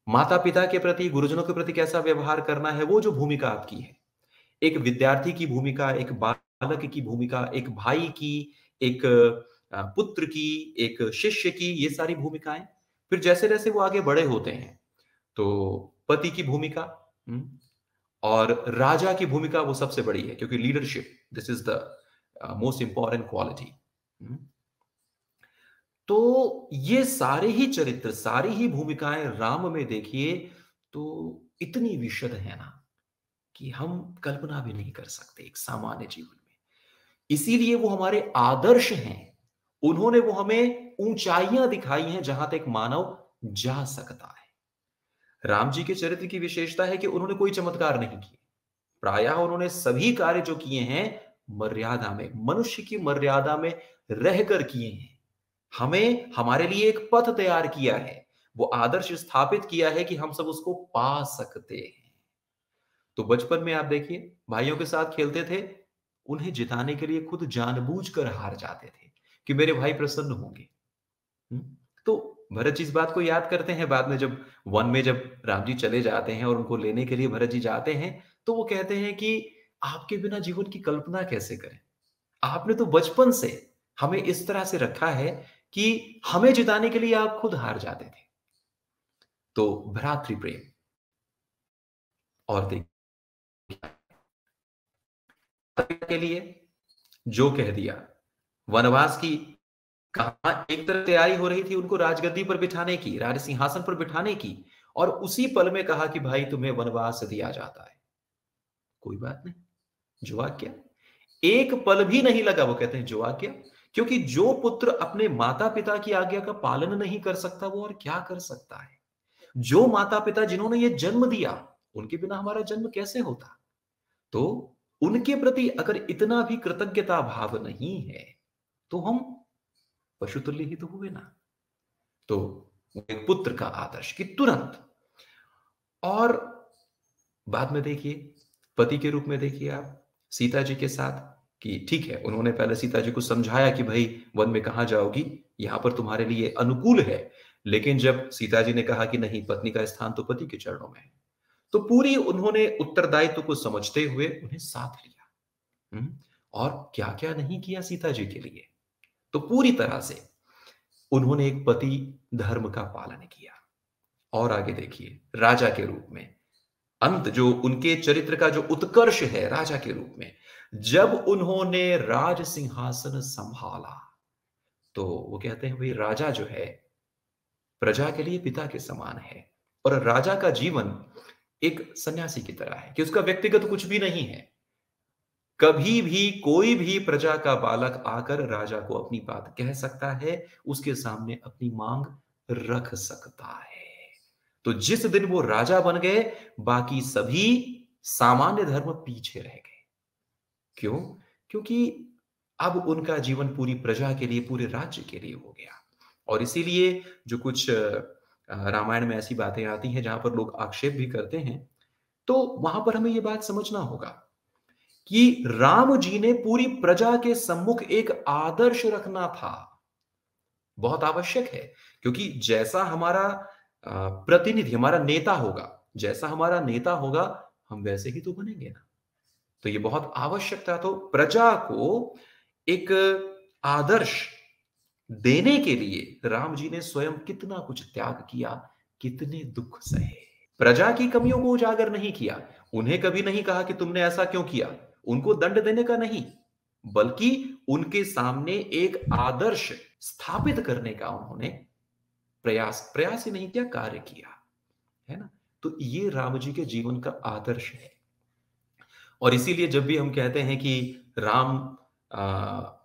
माता पिता के प्रति, गुरुजनों के प्रति कैसा व्यवहार करना है, वो जो भूमिका आपकी है। एक विद्यार्थी की भूमिका, एक बालक की भूमिका, एक भाई की, एक पुत्र की, एक शिष्य की, ये सारी भूमिकाएं। फिर जैसे जैसे वो आगे बड़े होते हैं तो पति की भूमिका, और राजा की भूमिका वो सबसे बड़ी है, क्योंकि leadership, this is the most important quality. तो ये सारे ही चरित्र, सारी ही भूमिकाएं राम में देखिए तो इतनी विशद है ना कि हम कल्पना भी नहीं कर सकते एक सामान्य जीवन में। इसीलिए वो हमारे आदर्श हैं। उन्होंने वो हमें ऊंचाइयां दिखाई हैं जहां तक मानव जा सकता है। राम जी के चरित्र की विशेषता है कि उन्होंने कोई चमत्कार नहीं किए। प्रायः उन्होंने सभी कार्य जो किए हैं मर्यादा में, मनुष्य की मर्यादा में रहकर किए हैं। हमें, हमारे लिए एक पथ तैयार किया है, वो आदर्श स्थापित किया है कि हम सब उसको पा सकते हैं। तो बचपन में आप देखिए भाइयों के साथ खेलते थे, उन्हें जिताने के लिए खुद जानबूझकर हार जाते थे कि मेरे भाई प्रसन्न होंगे। तो भरत जी इस बात को याद करते हैं बाद में, जब वन में जब राम जी चले जाते हैं और उनको लेने के लिए भरत जी जाते हैं, तो वो कहते हैं कि आपके बिना जीवन की कल्पना कैसे करें, आपने तो बचपन से हमें इस तरह से रखा है कि हमें जिताने के लिए आप खुद हार जाते थे। तो भ्रातृ प्रेम। और देखिए के लिए जो कह दिया, वनवास की कहां एक तरफ तैयारी हो रही थी उनको राजगद्दी पर बिठाने की, राज सिंहासन पर बिठाने की, और उसी पल में कहा कि भाई तुम्हें वनवास दिया जाता है। कोई बात नहीं, जो आज्ञा, एक पल भी नहीं लगा। वो कहते हैं जो आज्ञा, क्योंकि जो पुत्र अपने माता पिता की आज्ञा का पालन नहीं कर सकता वो और क्या कर सकता है। जो माता पिता जिन्होंने ये जन्म दिया, उनके बिना हमारा जन्म कैसे होता। तो उनके प्रति अगर इतना भी कृतज्ञता भाव नहीं है तो हम पशुतुल्य ही तो हुए ना। तो एक पुत्र का आदर्श कि तुरंत, और बाद में देखिए पति के रूप में देखिए आप सीता जी के साथ कि ठीक है, उन्होंने पहले सीता जी को समझाया कि भाई वन में कहां जाओगी, यहां पर तुम्हारे लिए अनुकूल है। लेकिन जब सीता जी ने कहा कि नहीं, पत्नी का स्थान तो पति के चरणों में है, तो पूरी उन्होंने उत्तरदायित्व को समझते हुए उन्हें साथ लिया। और क्या क्या नहीं किया सीता जी के लिए। तो पूरी तरह से उन्होंने एक पति धर्म का पालन किया। और आगे देखिए राजा के रूप में अंत, जो उनके चरित्र का जो उत्कर्ष है राजा के रूप में, जब उन्होंने राज सिंहासन संभाला तो वो कहते हैं भाई राजा जो है प्रजा के लिए पिता के समान है। और राजा का जीवन एक सन्यासी की तरह है कि उसका व्यक्तिगत कुछ भी नहीं है। कभी भी कोई भी प्रजा का बालक आकर राजा को अपनी बात कह सकता है, उसके सामने अपनी मांग रख सकता है। तो जिस दिन वो राजा बन गए, बाकी सभी सामान्य धर्म पीछे रह गए। क्यों? क्योंकि अब उनका जीवन पूरी प्रजा के लिए, पूरे राज्य के लिए हो गया। और इसीलिए जो कुछ रामायण में ऐसी बातें आती हैं जहां पर लोग आक्षेप भी करते हैं, तो वहां पर हमें यह बात समझना होगा कि राम जी ने पूरी प्रजा के सम्मुख एक आदर्श रखना था। बहुत आवश्यक है, क्योंकि जैसा हमारा प्रतिनिधि, हमारा नेता होगा, जैसा हमारा नेता होगा हम वैसे ही तो बनेंगे ना। तो ये बहुत आवश्यक था। तो प्रजा को एक आदर्श देने के लिए राम जी ने स्वयं कितना कुछ त्याग किया, कितने दुख सहे। प्रजा की कमियों को उजागर नहीं किया, उन्हें कभी नहीं कहा कि तुमने ऐसा क्यों किया, उनको दंड देने का नहीं, बल्कि उनके सामने एक आदर्श स्थापित करने का उन्होंने प्रयास ही नहीं किया, कार्य किया, है ना। तो ये राम जी के जीवन का आदर्श है। और इसीलिए जब भी हम कहते हैं कि राम,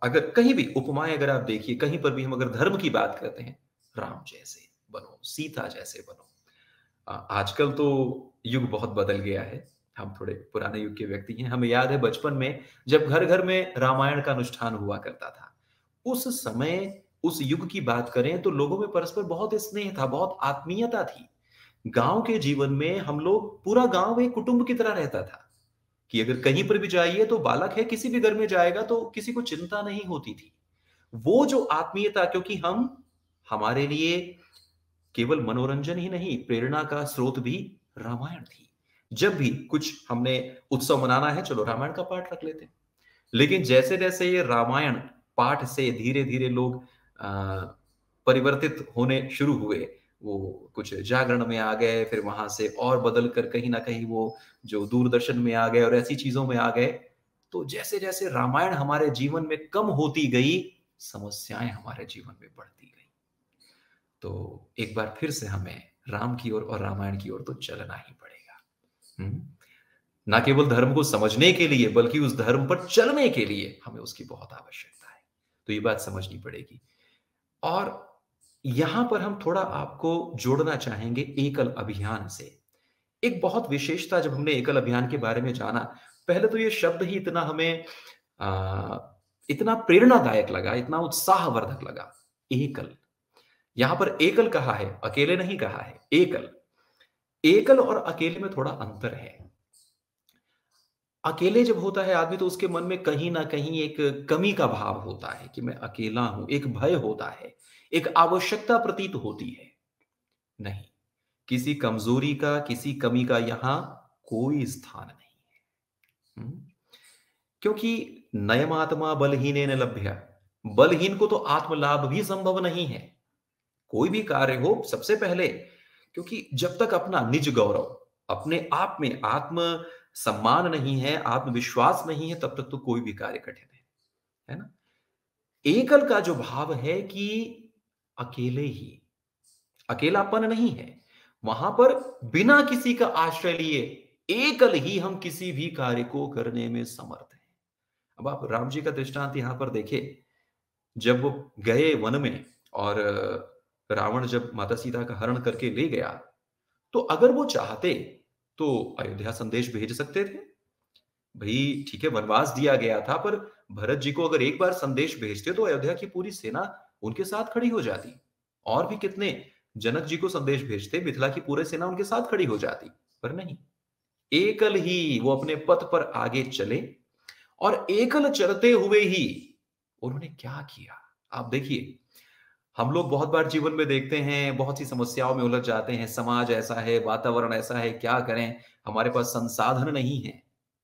अगर कहीं भी उपमाएं अगर आप देखिए, कहीं पर भी हम अगर धर्म की बात करते हैं, राम जैसे बनो, सीता जैसे बनो। आजकल तो युग बहुत बदल गया है, हम थोड़े पुराने युग के व्यक्ति हैं। हमें याद है बचपन में जब घर घर में रामायण का अनुष्ठान हुआ करता था, उस समय उस युग की बात करें तो लोगों में परस्पर बहुत स्नेह था, बहुत आत्मीयता थी। गांव के जीवन में हम लोग, पूरा गांव एक कुटुंब की तरह रहता था कि अगर कहीं पर भी जाइए तो बालक है, किसी भी घर में जाएगा तो किसी को चिंता नहीं होती थी। वो जो आत्मीयता, क्योंकि हमारे लिए केवल मनोरंजन ही नहीं, प्रेरणा का स्रोत भी रामायण थी। जब भी कुछ हमने उत्सव मनाना है, चलो रामायण का पाठ रख लेते हैं। लेकिन जैसे जैसे ये रामायण पाठ से धीरे धीरे लोग परिवर्तित होने शुरू हुए, वो कुछ जागरण में आ गए, फिर वहां से और बदल कर कहीं ना कहीं वो जो दूरदर्शन में आ गए और ऐसी चीजों में आ गए, तो जैसे जैसे रामायण हमारे जीवन में कम होती गई, समस्याएं हमारे जीवन में बढ़ती गई। तो एक बार फिर से हमें राम की ओर और रामायण की ओर तो चलना ही पड़ेगा। ना केवल धर्म को समझने के लिए, बल्कि उस धर्म पर चलने के लिए हमें उसकी बहुत आवश्यकता है। तो ये बात समझनी पड़ेगी। और यहां पर हम थोड़ा आपको जोड़ना चाहेंगे एकल अभियान से। एक बहुत विशेषता, जब हमने एकल अभियान के बारे में जाना, पहले तो ये शब्द ही इतना हमें इतना प्रेरणादायक लगा, इतना उत्साहवर्धक लगा। एकल, यहां पर एकल कहा है, अकेले नहीं कहा है, एकल। एकल और अकेले में थोड़ा अंतर है। अकेले जब होता है आदमी तो उसके मन में कहीं ना कहीं एक कमी का भाव होता है कि मैं अकेला हूं, एक भय होता है, एक आवश्यकता प्रतीत होती है। नहीं, किसी कमजोरी का, किसी कमी का यहां कोई स्थान नहीं है। क्योंकि नयमात्मा बलहीनेन लभ्य, बलहीन को तो आत्मलाभ भी संभव नहीं है। कोई भी कार्य हो, सबसे पहले, क्योंकि जब तक अपना निज गौरव, अपने आप में आत्म सम्मान नहीं है, आत्मविश्वास नहीं है, तब तक तो कोई भी कार्य कठिन है ना। एकल का जो भाव है कि अकेले ही, अकेलापन नहीं है, वहां पर बिना किसी का आश्रय लिए एकल ही हम किसी भी कार्य को करने में समर्थ हैं। अब आप राम जी का दृष्टांत यहां पर देखिए, जब वो गए वन में और रावण जब माता सीता का हरण करके ले गया, तो अगर वो चाहते तो अयोध्या संदेश भेज सकते थे। भाई ठीक है, वनवास दिया गया था, पर भरत जी को अगर एक बार संदेश भेजते तो अयोध्या की पूरी सेना उनके साथ खड़ी हो जाती। और भी कितने, जनक जी को संदेश भेजते, मिथिला की पूरी सेना उनके साथ खड़ी हो जाती, पर नहीं, एकल ही वो अपने पथ पर आगे चले। और एकल चलते हुए ही उन्होंने क्या किया, आप देखिए। हम लोग बहुत बार जीवन में देखते हैं, बहुत सी समस्याओं में उलझ जाते हैं, समाज ऐसा है, वातावरण ऐसा है, क्या करें, हमारे पास संसाधन नहीं है।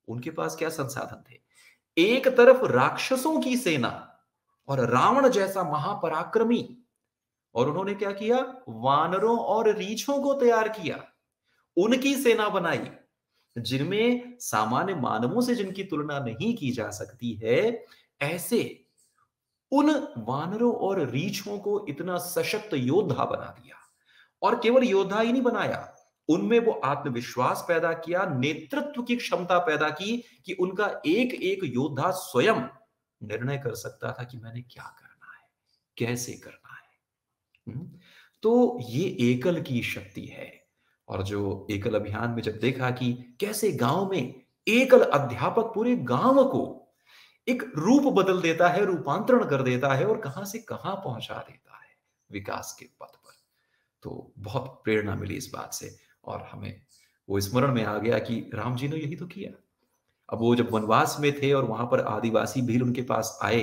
उनके पास क्या संसाधन थे? एक तरफ राक्षसों की सेना और रावण जैसा महापराक्रमी, और उन्होंने क्या किया, वानरों और रीछों को तैयार किया, उनकी सेना बनाई, जिनमें सामान्य मानवों से जिनकी तुलना नहीं की जा सकती है, ऐसे उन वानरों और रीछों को इतना सशक्त योद्धा बना दिया। और केवल योद्धा ही नहीं बनाया, उनमें वो आत्मविश्वास पैदा किया, नेतृत्व की क्षमता पैदा की कि उनका एक एक योद्धा स्वयं निर्णय कर सकता था कि मैंने क्या करना है, कैसे करना है। तो ये एकल की शक्ति है। और जो एकल अभियान में जब देखा कि कैसे गांव में एकल अध्यापक पूरे गांव को एक रूप बदल देता है, रूपांतरण कर देता है और कहां से कहां पहुंचा देता है विकास के पथ पर, तो बहुत प्रेरणा मिली इस बात से। और हमें वो स्मरण में आ गया कि राम जी ने यही तो किया। अब वो जब वनवास में थे और वहां पर आदिवासी भील उनके पास आए,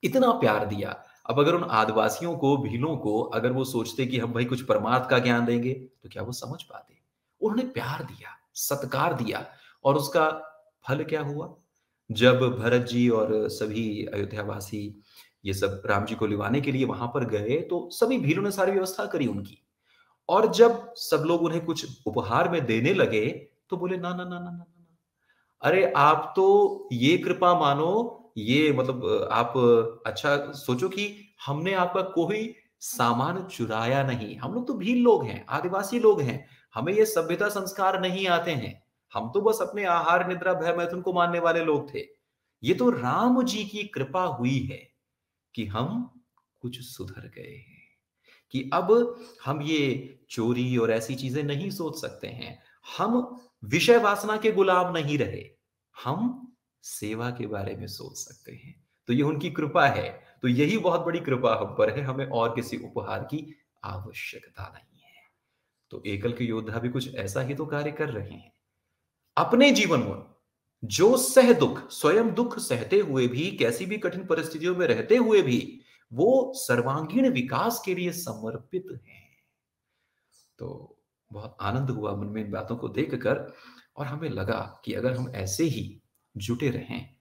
इतना प्यार दिया। अब अगर उन आदिवासियों को, भीलों को, अगर वो सोचते कि हम भाई कुछ परमार्थ का ज्ञान देंगे, तो क्या वो समझ पाते? उन्होंने प्यार दिया, सत्कार दिया, और उसका फल क्या हुआ? जब भरत जी और सभी अयोध्यावासी ये सब राम जी को लिवाने के लिए वहां पर गए, तो सभी भीलों ने सारी व्यवस्था करी उनकी। और जब सब लोग उन्हें कुछ उपहार में देने लगे, तो बोले ना ना ना ना ना ना, अरे आप तो ये कृपा मानो, ये मतलब आप अच्छा सोचो कि हमने आपका कोई सामान चुराया नहीं। हम लोग तो भील लोग हैं, आदिवासी लोग हैं, हमें ये सभ्यता संस्कार नहीं आते हैं, हम तो बस अपने आहार निद्रा भय मैथुन को मानने वाले लोग थे। ये तो राम जी की कृपा हुई है कि हम कुछ सुधर गए हैं, कि अब हम ये चोरी और ऐसी चीजें नहीं सोच सकते हैं, हम विषय वासना के गुलाम नहीं रहे, हम सेवा के बारे में सोच सकते हैं। तो ये उनकी कृपा है। तो यही बहुत बड़ी कृपा हम पर है, हमें और किसी उपहार की आवश्यकता नहीं है। तो एकल के योद्धा भी कुछ ऐसा ही तो कार्य कर रहे हैं अपने जीवन में, जो सह दुख, स्वयं दुख सहते हुए भी, कैसी भी कठिन परिस्थितियों में रहते हुए भी वो सर्वांगीण विकास के लिए समर्पित हैं। तो बहुत आनंद हुआ मन में इन बातों को देखकर, और हमें लगा कि अगर हम ऐसे ही जुटे रहें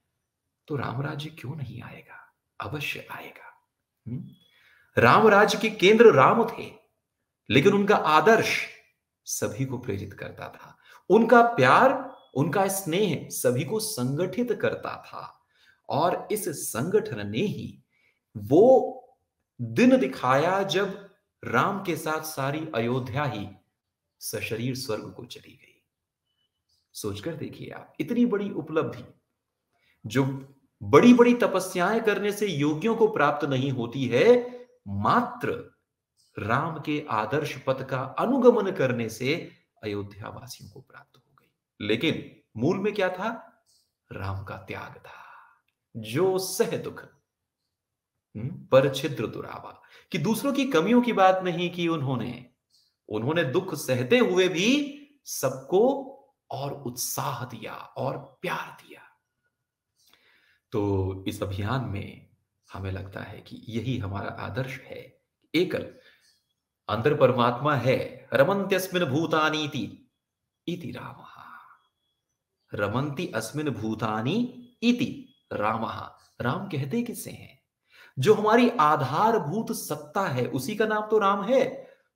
तो राम राज्य क्यों नहीं आएगा, अवश्य आएगा। राम राज्य के केंद्र राम थे, लेकिन उनका आदर्श सभी को प्रेरित करता था, उनका प्यार, उनका स्नेह सभी को संगठित करता था। और इस संगठन ने ही वो दिन दिखाया जब राम के साथ सारी अयोध्या ही सशरीर स्वर्ग को चली गई। सोचकर देखिए आप, इतनी बड़ी उपलब्धि जो बड़ी बड़ी तपस्याएं करने से योगियों को प्राप्त नहीं होती है, मात्र राम के आदर्श पथ का अनुगमन करने से अयोध्या वासियों को प्राप्त हो गई। लेकिन मूल में क्या था? राम का त्याग था, जो सह दुख पर छिद्र दुरावा, कि दूसरों की कमियों की बात नहीं की उन्होंने दुख सहते हुए भी सबको और उत्साह दिया और प्यार दिया। तो इस अभियान में हमें लगता है कि यही हमारा आदर्श है। एकल अंदर परमात्मा है, रमन्त्यस्मिन् भूतानीति इति रामः, रमन्ति अस्मिन् भूतानि इति रामः। राम कहते किससे हैं? जो हमारी आधारभूत सत्ता है, उसी का नाम तो राम है।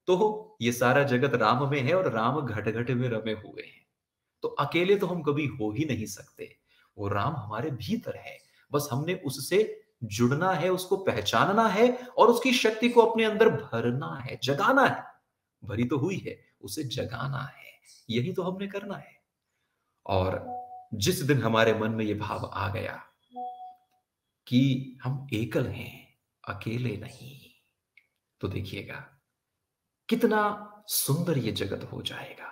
तो ये सारा जगत राम में है और राम घट घट में रमे हुए हैं। तो अकेले तो हम कभी हो ही नहीं सकते, वो राम हमारे भीतर है, बस हमने उससे जुड़ना है, उसको पहचानना है और उसकी शक्ति को अपने अंदर भरना है, जगाना है। भरी तो हुई है, उसे जगाना है, यही तो हमने करना है। और जिस दिन हमारे मन में यह भाव आ गया कि हम एकल हैं, अकेले नहीं, तो देखिएगा कितना सुंदर ये जगत हो जाएगा।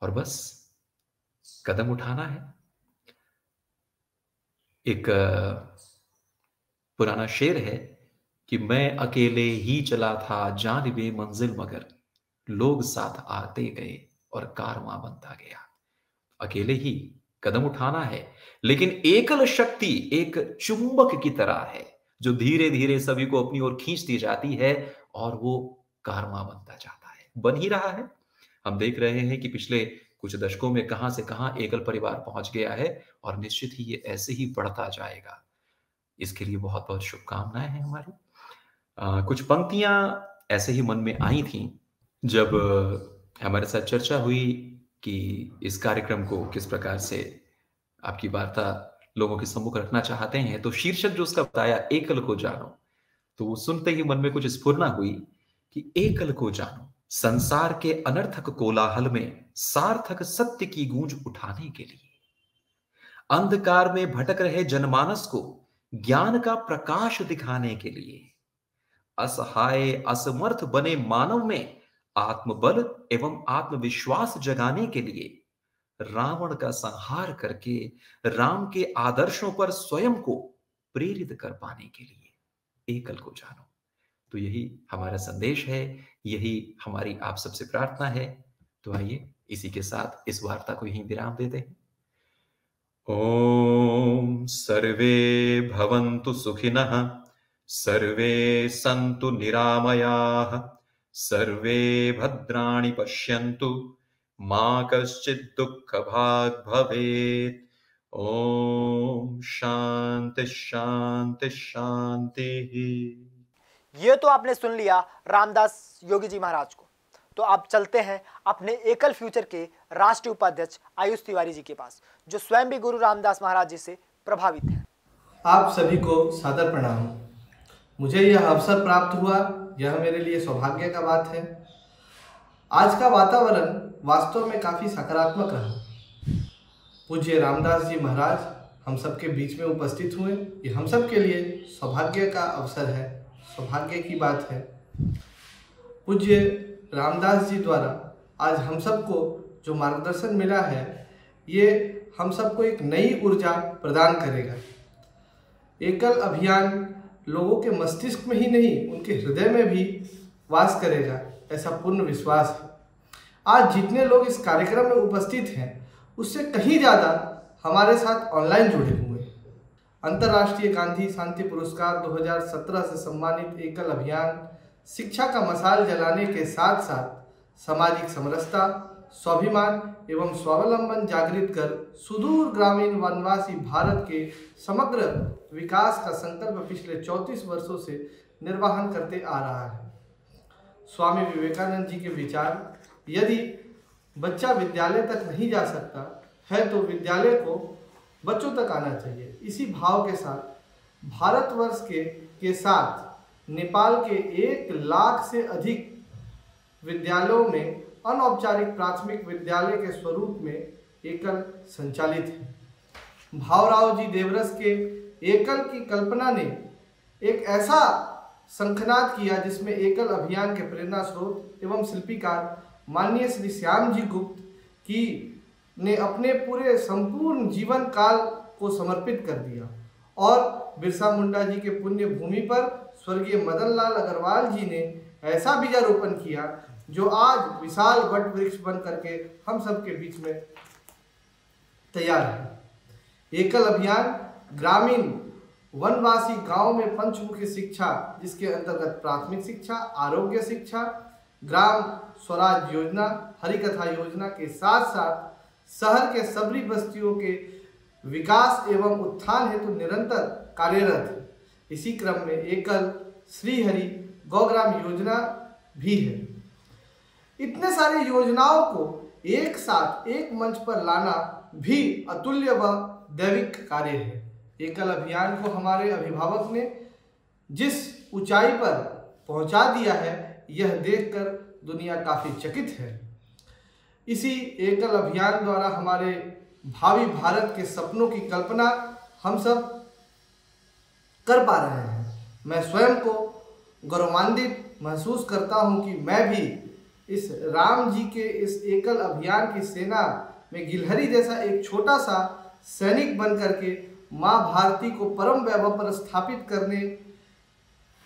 और बस कदम उठाना है। एक पुराना शेर है कि मैं अकेले ही चला था जानिबे मंजिल, मगर लोग साथ आते गए और कारवां बनता गया। अकेले ही कदम उठाना है, लेकिन एकल शक्ति एक चुंबक की तरह है जो धीरे धीरे सभी को अपनी ओर खींचती जाती है और वो कारवां बनता जाता है, बन ही रहा है। हम देख रहे हैं कि पिछले कुछ दशकों में कहां से कहां एकल परिवार पहुंच गया है और निश्चित ही ये ऐसे ही बढ़ता जाएगा। इसके लिए बहुत बहुत शुभकामनाएं हैं हमारी। कुछ पंक्तियां ऐसे ही मन में आई थी जब हमारे साथ चर्चा हुई कि इस कार्यक्रम को किस प्रकार से आपकी वार्ता लोगों के सम्मुख रखना चाहते हैं। तो शीर्षक जो उसका बताया, एकल को जानो, तो वो सुनते ही मन में कुछ स्फुरना हुई कि एकल को जानो, संसार के अनर्थक कोलाहल में सार्थक सत्य की गूंज उठाने के लिए, अंधकार में भटक रहे जनमानस को ज्ञान का प्रकाश दिखाने के लिए, असहाय असमर्थ बने मानव में आत्मबल एवं आत्मविश्वास जगाने के लिए, रावण का संहार करके राम के आदर्शों पर स्वयं को प्रेरित कर पाने के लिए एकल को जानो। तो यही हमारा संदेश है, यही हमारी आप सबसे प्रार्थना है। तो आइए इसी के साथ इस वार्ता को यहीं विराम देते हैं। ओम सर्वे भवन्तु सुखिनः, सर्वे सन्तु निरामयाः, सर्वे भद्राणि पश्यन्तु, मा कश्चित् दुःखभाग् भवेत्। ओम शांति शांति शांति। ये तो आपने सुन लिया रामदास योगी जी महाराज को। तो आप चलते हैं अपने एकल फ्यूचर के राष्ट्रीय उपाध्यक्ष आयुष तिवारी जी के पास, जो स्वयं भी गुरु रामदास महाराज जी से प्रभावित हैं। आप सभी को सादर प्रणाम। मुझे यह अवसर प्राप्त हुआ, यह मेरे लिए सौभाग्य का बात है। आज का वातावरण वास्तव में काफ़ी सकारात्मक रहा। पूज्य रामदास जी महाराज हम सबके बीच में उपस्थित हुए, ये हम सब के लिए सौभाग्य का अवसर है, सौभाग्य की बात है। पूज्य रामदास जी द्वारा आज हम सबको जो मार्गदर्शन मिला है, ये हम सबको एक नई ऊर्जा प्रदान करेगा। एकल अभियान लोगों के मस्तिष्क में ही नहीं, उनके हृदय में भी वास करेगा, ऐसा पूर्ण विश्वास है। आज जितने लोग इस कार्यक्रम में उपस्थित हैं, उससे कहीं ज़्यादा हमारे साथ ऑनलाइन जुड़े हुए हैं। अंतर्राष्ट्रीय गांधी शांति पुरस्कार 2017 से सम्मानित एकल अभियान शिक्षा का मशाल जलाने के साथ साथ सामाजिक समरसता, स्वाभिमान एवं स्वावलंबन जागृत कर सुदूर ग्रामीण वनवासी भारत के समग्र विकास का संकल्प पिछले 34 वर्षों से निर्वहन करते आ रहा है। स्वामी विवेकानंद जी के विचार, यदि बच्चा विद्यालय तक नहीं जा सकता है तो विद्यालय को बच्चों तक आना चाहिए। इसी भाव के साथ भारतवर्ष के साथ नेपाल के 1 लाख से अधिक विद्यालयों में अनौपचारिक प्राथमिक विद्यालय के स्वरूप में एकल संचालित है। भावराव जी देवरस के एकल की कल्पना ने एक ऐसा शंखनाद किया जिसमें एकल अभियान के प्रेरणा स्रोत एवं शिल्पीकार माननीय श्री श्याम जी गुप्त की ने अपने पूरे संपूर्ण जीवन काल को समर्पित कर दिया और बिरसा मुंडा जी के पुण्य भूमि पर स्वर्गीय मदन लाल अग्रवाल जी ने ऐसा बीजारोपण किया जो आज विशाल वट वृक्ष बन करके हम सबके बीच में तैयार है। एकल अभियान ग्रामीण वनवासी गांव में पंचमुखी शिक्षा, जिसके अंतर्गत प्राथमिक शिक्षा, आरोग्य शिक्षा, ग्राम स्वराज योजना, हरिकथा योजना के साथ साथ शहर के सभी बस्तियों के विकास एवं उत्थान हेतु निरंतर कार्यरत है। इसी क्रम में एकल श्रीहरि गौग्राम योजना भी है। इतने सारे योजनाओं को एक साथ एक मंच पर लाना भी अतुल्य व दैविक कार्य है। एकल अभियान को हमारे अभिभावक ने जिस ऊंचाई पर पहुंचा दिया है, यह देखकर दुनिया काफ़ी चकित है। इसी एकल अभियान द्वारा हमारे भावी भारत के सपनों की कल्पना हम सब कर पा रहे हैं। मैं स्वयं को गौरवान्वित महसूस करता हूं कि मैं भी इस राम जी के इस एकल अभियान की सेना में गिलहरी जैसा एक छोटा सा सैनिक बन करके माँ भारती को परम वैभव पर स्थापित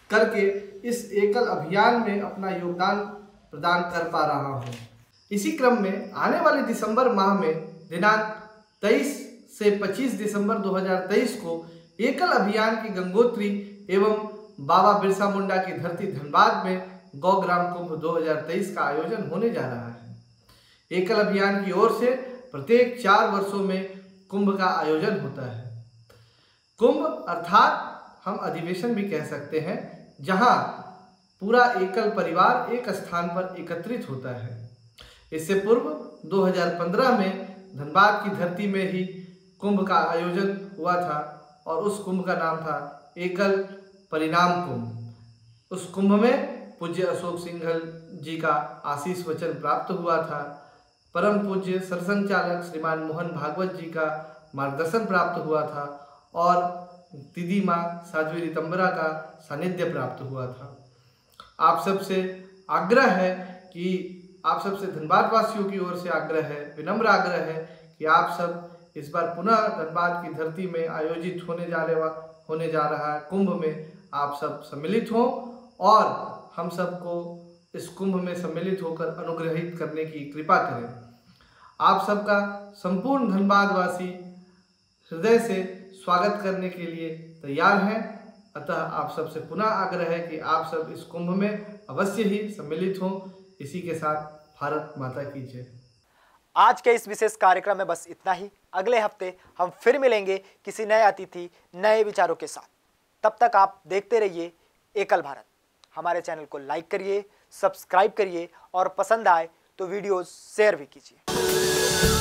करके इस एकल अभियान में अपना योगदान प्रदान कर पा रहा हूँ। इसी क्रम में आने वाले दिसंबर माह में दिनांक 23 से 25 दिसंबर 2023 को एकल अभियान की गंगोत्री एवं बाबा बिरसा मुंडा की धरती धनबाद में गौग्राम कुंभ 2023 का आयोजन होने जा रहा है। एकल अभियान की ओर से प्रत्येक 4 वर्षों में कुंभ का आयोजन होता है। कुंभ अर्थात हम अधिवेशन भी कह सकते हैं, जहां पूरा एकल परिवार एक स्थान पर एकत्रित होता है। इससे पूर्व 2015 में धनबाद की धरती में ही कुंभ का आयोजन हुआ था और उस कुंभ का नाम था एकल परिणाम कुंभ। उस कुंभ में पूज्य अशोक सिंघल जी का आशीष वचन प्राप्त हुआ था। परम पूज्य सरसंचालक श्रीमान मोहन भागवत जी का मार्गदर्शन प्राप्त हुआ था और दीदी माँ साध्वी रितंबरा का सानिध्य प्राप्त हुआ था। आप सबसे आग्रह है कि आप सबसे धनबाद वासियों की ओर से आग्रह है, विनम्र आग्रह है कि आप सब इस बार पुनः धनबाद की धरती में आयोजित होने जा रहा है कुंभ में आप सब सम्मिलित हों और हम सबको इस कुंभ में सम्मिलित होकर अनुग्रहित करने की कृपा करें। आप सबका संपूर्ण धनबाद वासी हृदय से स्वागत करने के लिए तैयार हैं। अतः आप सबसे पुनः आग्रह है कि आप सब इस कुंभ में अवश्य ही सम्मिलित हों। इसी के साथ भारत माता की जय। आज के इस विशेष कार्यक्रम में बस इतना ही। अगले हफ्ते हम फिर मिलेंगे किसी नए अतिथि, नए विचारों के साथ। तब तक आप देखते रहिए एकल भारत। हमारे चैनल को लाइक करिए, सब्सक्राइब करिए और पसंद आए तो वीडियोस शेयर भी कीजिए।